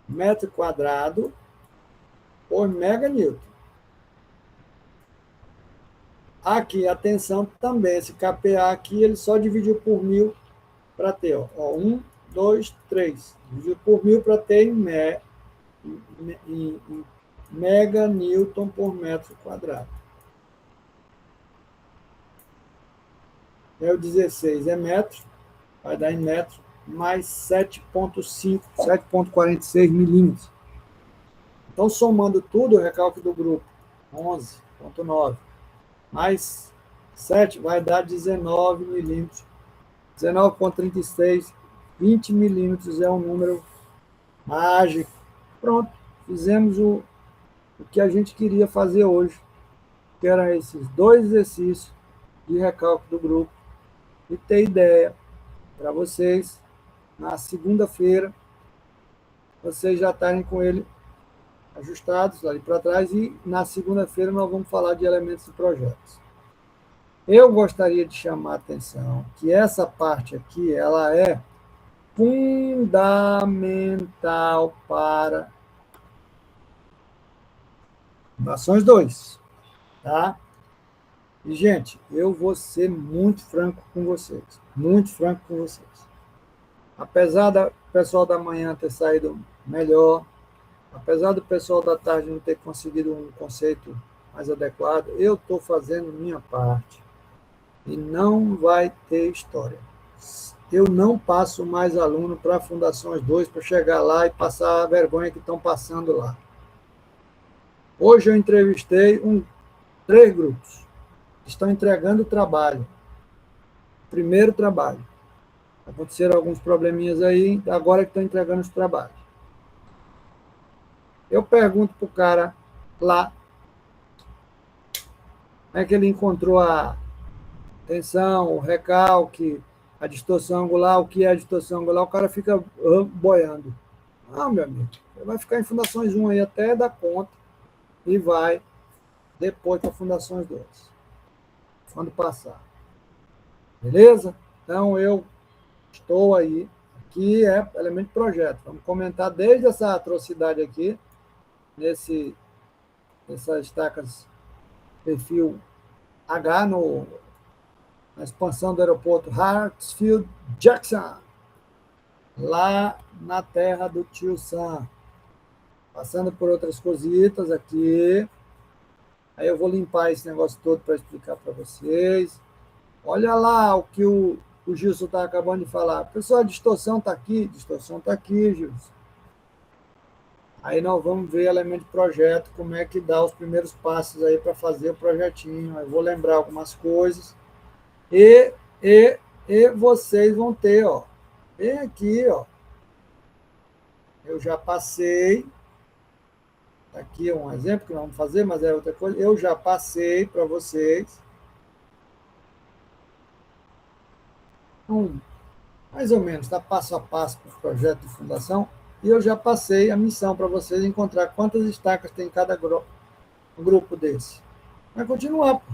metro quadrado por meganewton. Aqui, a tensão também, esse KPA aqui, ele só dividiu por 1.000 para ter, ó, 1, 2, 3. Dividiu por 1.000 para ter em meganewton por metro quadrado. É o 16 é metro, vai dar em metro, mais 7,5, 7,46 milímetros. Então, somando tudo, o recálculo do grupo, 11,9, mais 7 vai dar 19 milímetros. 19,36, 20 milímetros é um número mágico. Pronto, fizemos o que a gente queria fazer hoje, que eram esses 2 exercícios de recálculo do grupo, e ter ideia para vocês, na segunda-feira, vocês já estarem com ele ajustados ali para trás, e na segunda-feira nós vamos falar de elementos e projetos. Eu gostaria de chamar a atenção que essa parte aqui, ela é fundamental para Fundações 2, tá? E, gente, eu vou ser muito franco com vocês. Muito franco com vocês. Apesar do pessoal da manhã ter saído melhor, apesar do pessoal da tarde não ter conseguido um conceito mais adequado, eu estou fazendo minha parte. E não vai ter história. Eu não passo mais aluno para Fundações 2 para chegar lá e passar a vergonha que estão passando lá. Hoje eu entrevistei 3 grupos. Estão entregando o trabalho. Primeiro trabalho. Aconteceram alguns probleminhas aí, agora que estão entregando os trabalhos. Eu pergunto para o cara lá como é que ele encontrou a tensão, o recalque, a distorção angular, o que é a distorção angular, o cara fica boiando. Ah, meu amigo, você vai ficar em Fundações 1 aí até dar conta e vai depois para Fundações 2. Quando passar. Beleza? Então, eu estou aí. Aqui é elemento de projeto. Vamos comentar desde essa atrocidade aqui, nessas estacas perfil H na expansão do aeroporto Hartsfield Jackson, lá na terra do tio Sam. Passando por outras cositas aqui. Aí eu vou limpar esse negócio todo para explicar para vocês. Olha lá o que o Gilson está acabando de falar. Pessoal, a distorção está aqui, Gilson. Aí nós vamos ver elemento de projeto, como é que dá os primeiros passos aí para fazer o projetinho. Eu vou lembrar algumas coisas. E vocês vão ter, ó, bem aqui, ó. Eu já passei aqui é um exemplo que nós vamos fazer, mas é outra coisa. Eu já passei para vocês mais ou menos, tá passo a passo para o projeto de fundação, e eu já passei a missão para vocês encontrar quantas estacas tem em cada grupo desse. Vai continuar, pô.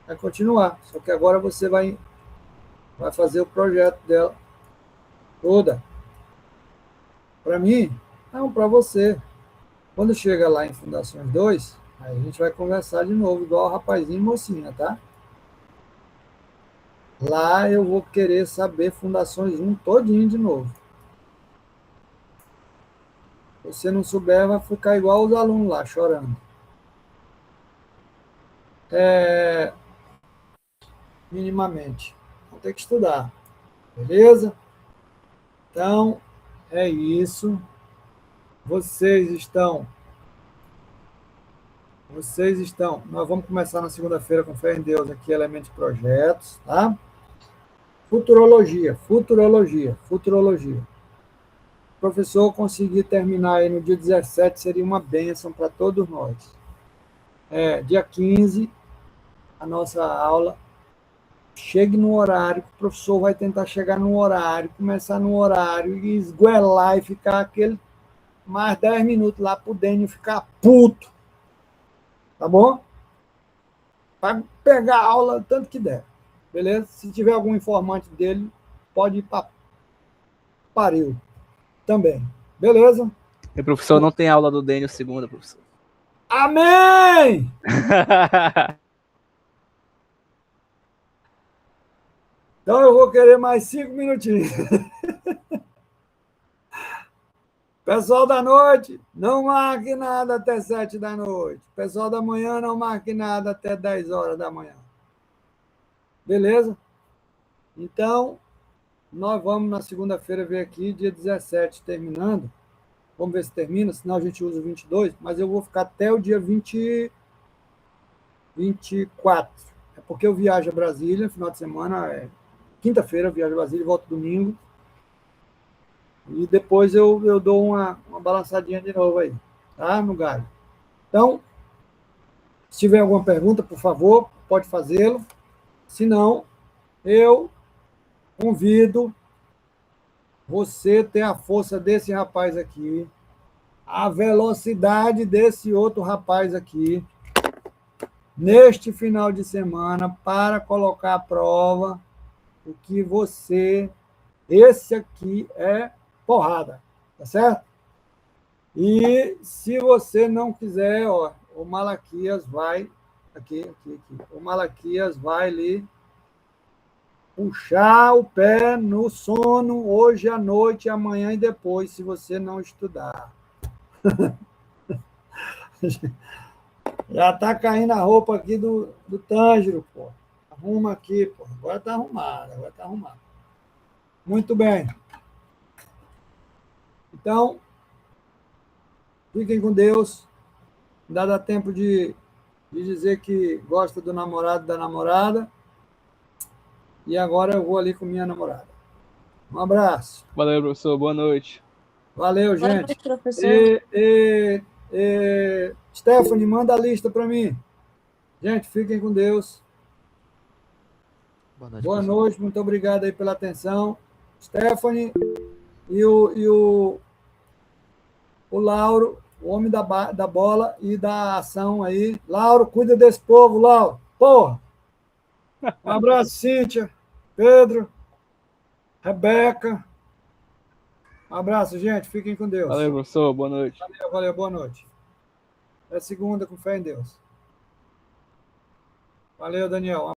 Vai continuar, só que agora você vai fazer o projeto dela toda. Para mim, não, para você. Quando chega lá em Fundações 2, aí a gente vai conversar de novo, igual o rapazinho e mocinha, tá? Lá eu vou querer saber Fundações 1 todinho de novo. Se você não souber, vai ficar igual os alunos lá, chorando. Minimamente. Vão ter que estudar. Beleza? Então, é isso. Vocês estão. Nós vamos começar na segunda-feira com fé em Deus aqui, Elementos Projetos, tá? Futurologia. O professor conseguir terminar aí no dia 17 seria uma bênção para todos nós. Dia 15, a nossa aula. Chegue no horário, o professor vai tentar chegar no horário, começar no horário, e esguelar e ficar aquele mais 10 minutos lá pro Dênio ficar puto. Tá bom? Vai pegar a aula tanto que der. Beleza? Se tiver algum informante dele, pode ir para pariu também. Beleza? E professor, não tem aula do Dênio segunda, professor. Amém! Então eu vou querer mais 5 minutinhos. Pessoal da noite, não marque nada até 7 da noite. Pessoal da manhã, não marque nada até 10 horas da manhã. Beleza? Então, nós vamos na segunda-feira ver aqui, dia 17, terminando. Vamos ver se termina, senão a gente usa o 22, mas eu vou ficar até o dia 24. É porque eu viajo a Brasília, final de semana, quinta-feira eu viajo a Brasília e volto domingo. E depois eu dou uma balançadinha de novo aí, tá? No galho. Então, se tiver alguma pergunta, por favor, pode fazê-lo. Se não, eu convido você a ter a força desse rapaz aqui, a velocidade desse outro rapaz aqui, neste final de semana, para colocar à prova o que você... Esse aqui é porrada, tá certo? E se você não quiser, ó, o Malaquias vai... Aqui. O Malaquias vai ali puxar o pé no sono hoje à noite, amanhã e depois, se você não estudar. Já tá caindo a roupa aqui do Tângero, pô. Arruma aqui, pô. Agora tá arrumado. Muito bem. Então, fiquem com Deus. Ainda dá tempo de dizer que gosta do namorado, da namorada. E agora eu vou ali com minha namorada. Um abraço. Valeu, professor. Boa noite. Valeu, Boa gente. noite, professor. Stephanie, manda a lista para mim. Gente, fiquem com Deus. Boa noite, Boa professor. noite, muito obrigado aí pela atenção. Stephanie e o Lauro, o homem da bola e da ação aí. Lauro, cuida desse povo, Lauro. Porra! Um abraço, Cíntia, Pedro, Rebeca. Um abraço, gente. Fiquem com Deus. Valeu, professor. Boa noite. Valeu, boa noite. É segunda com fé em Deus. Valeu, Daniel.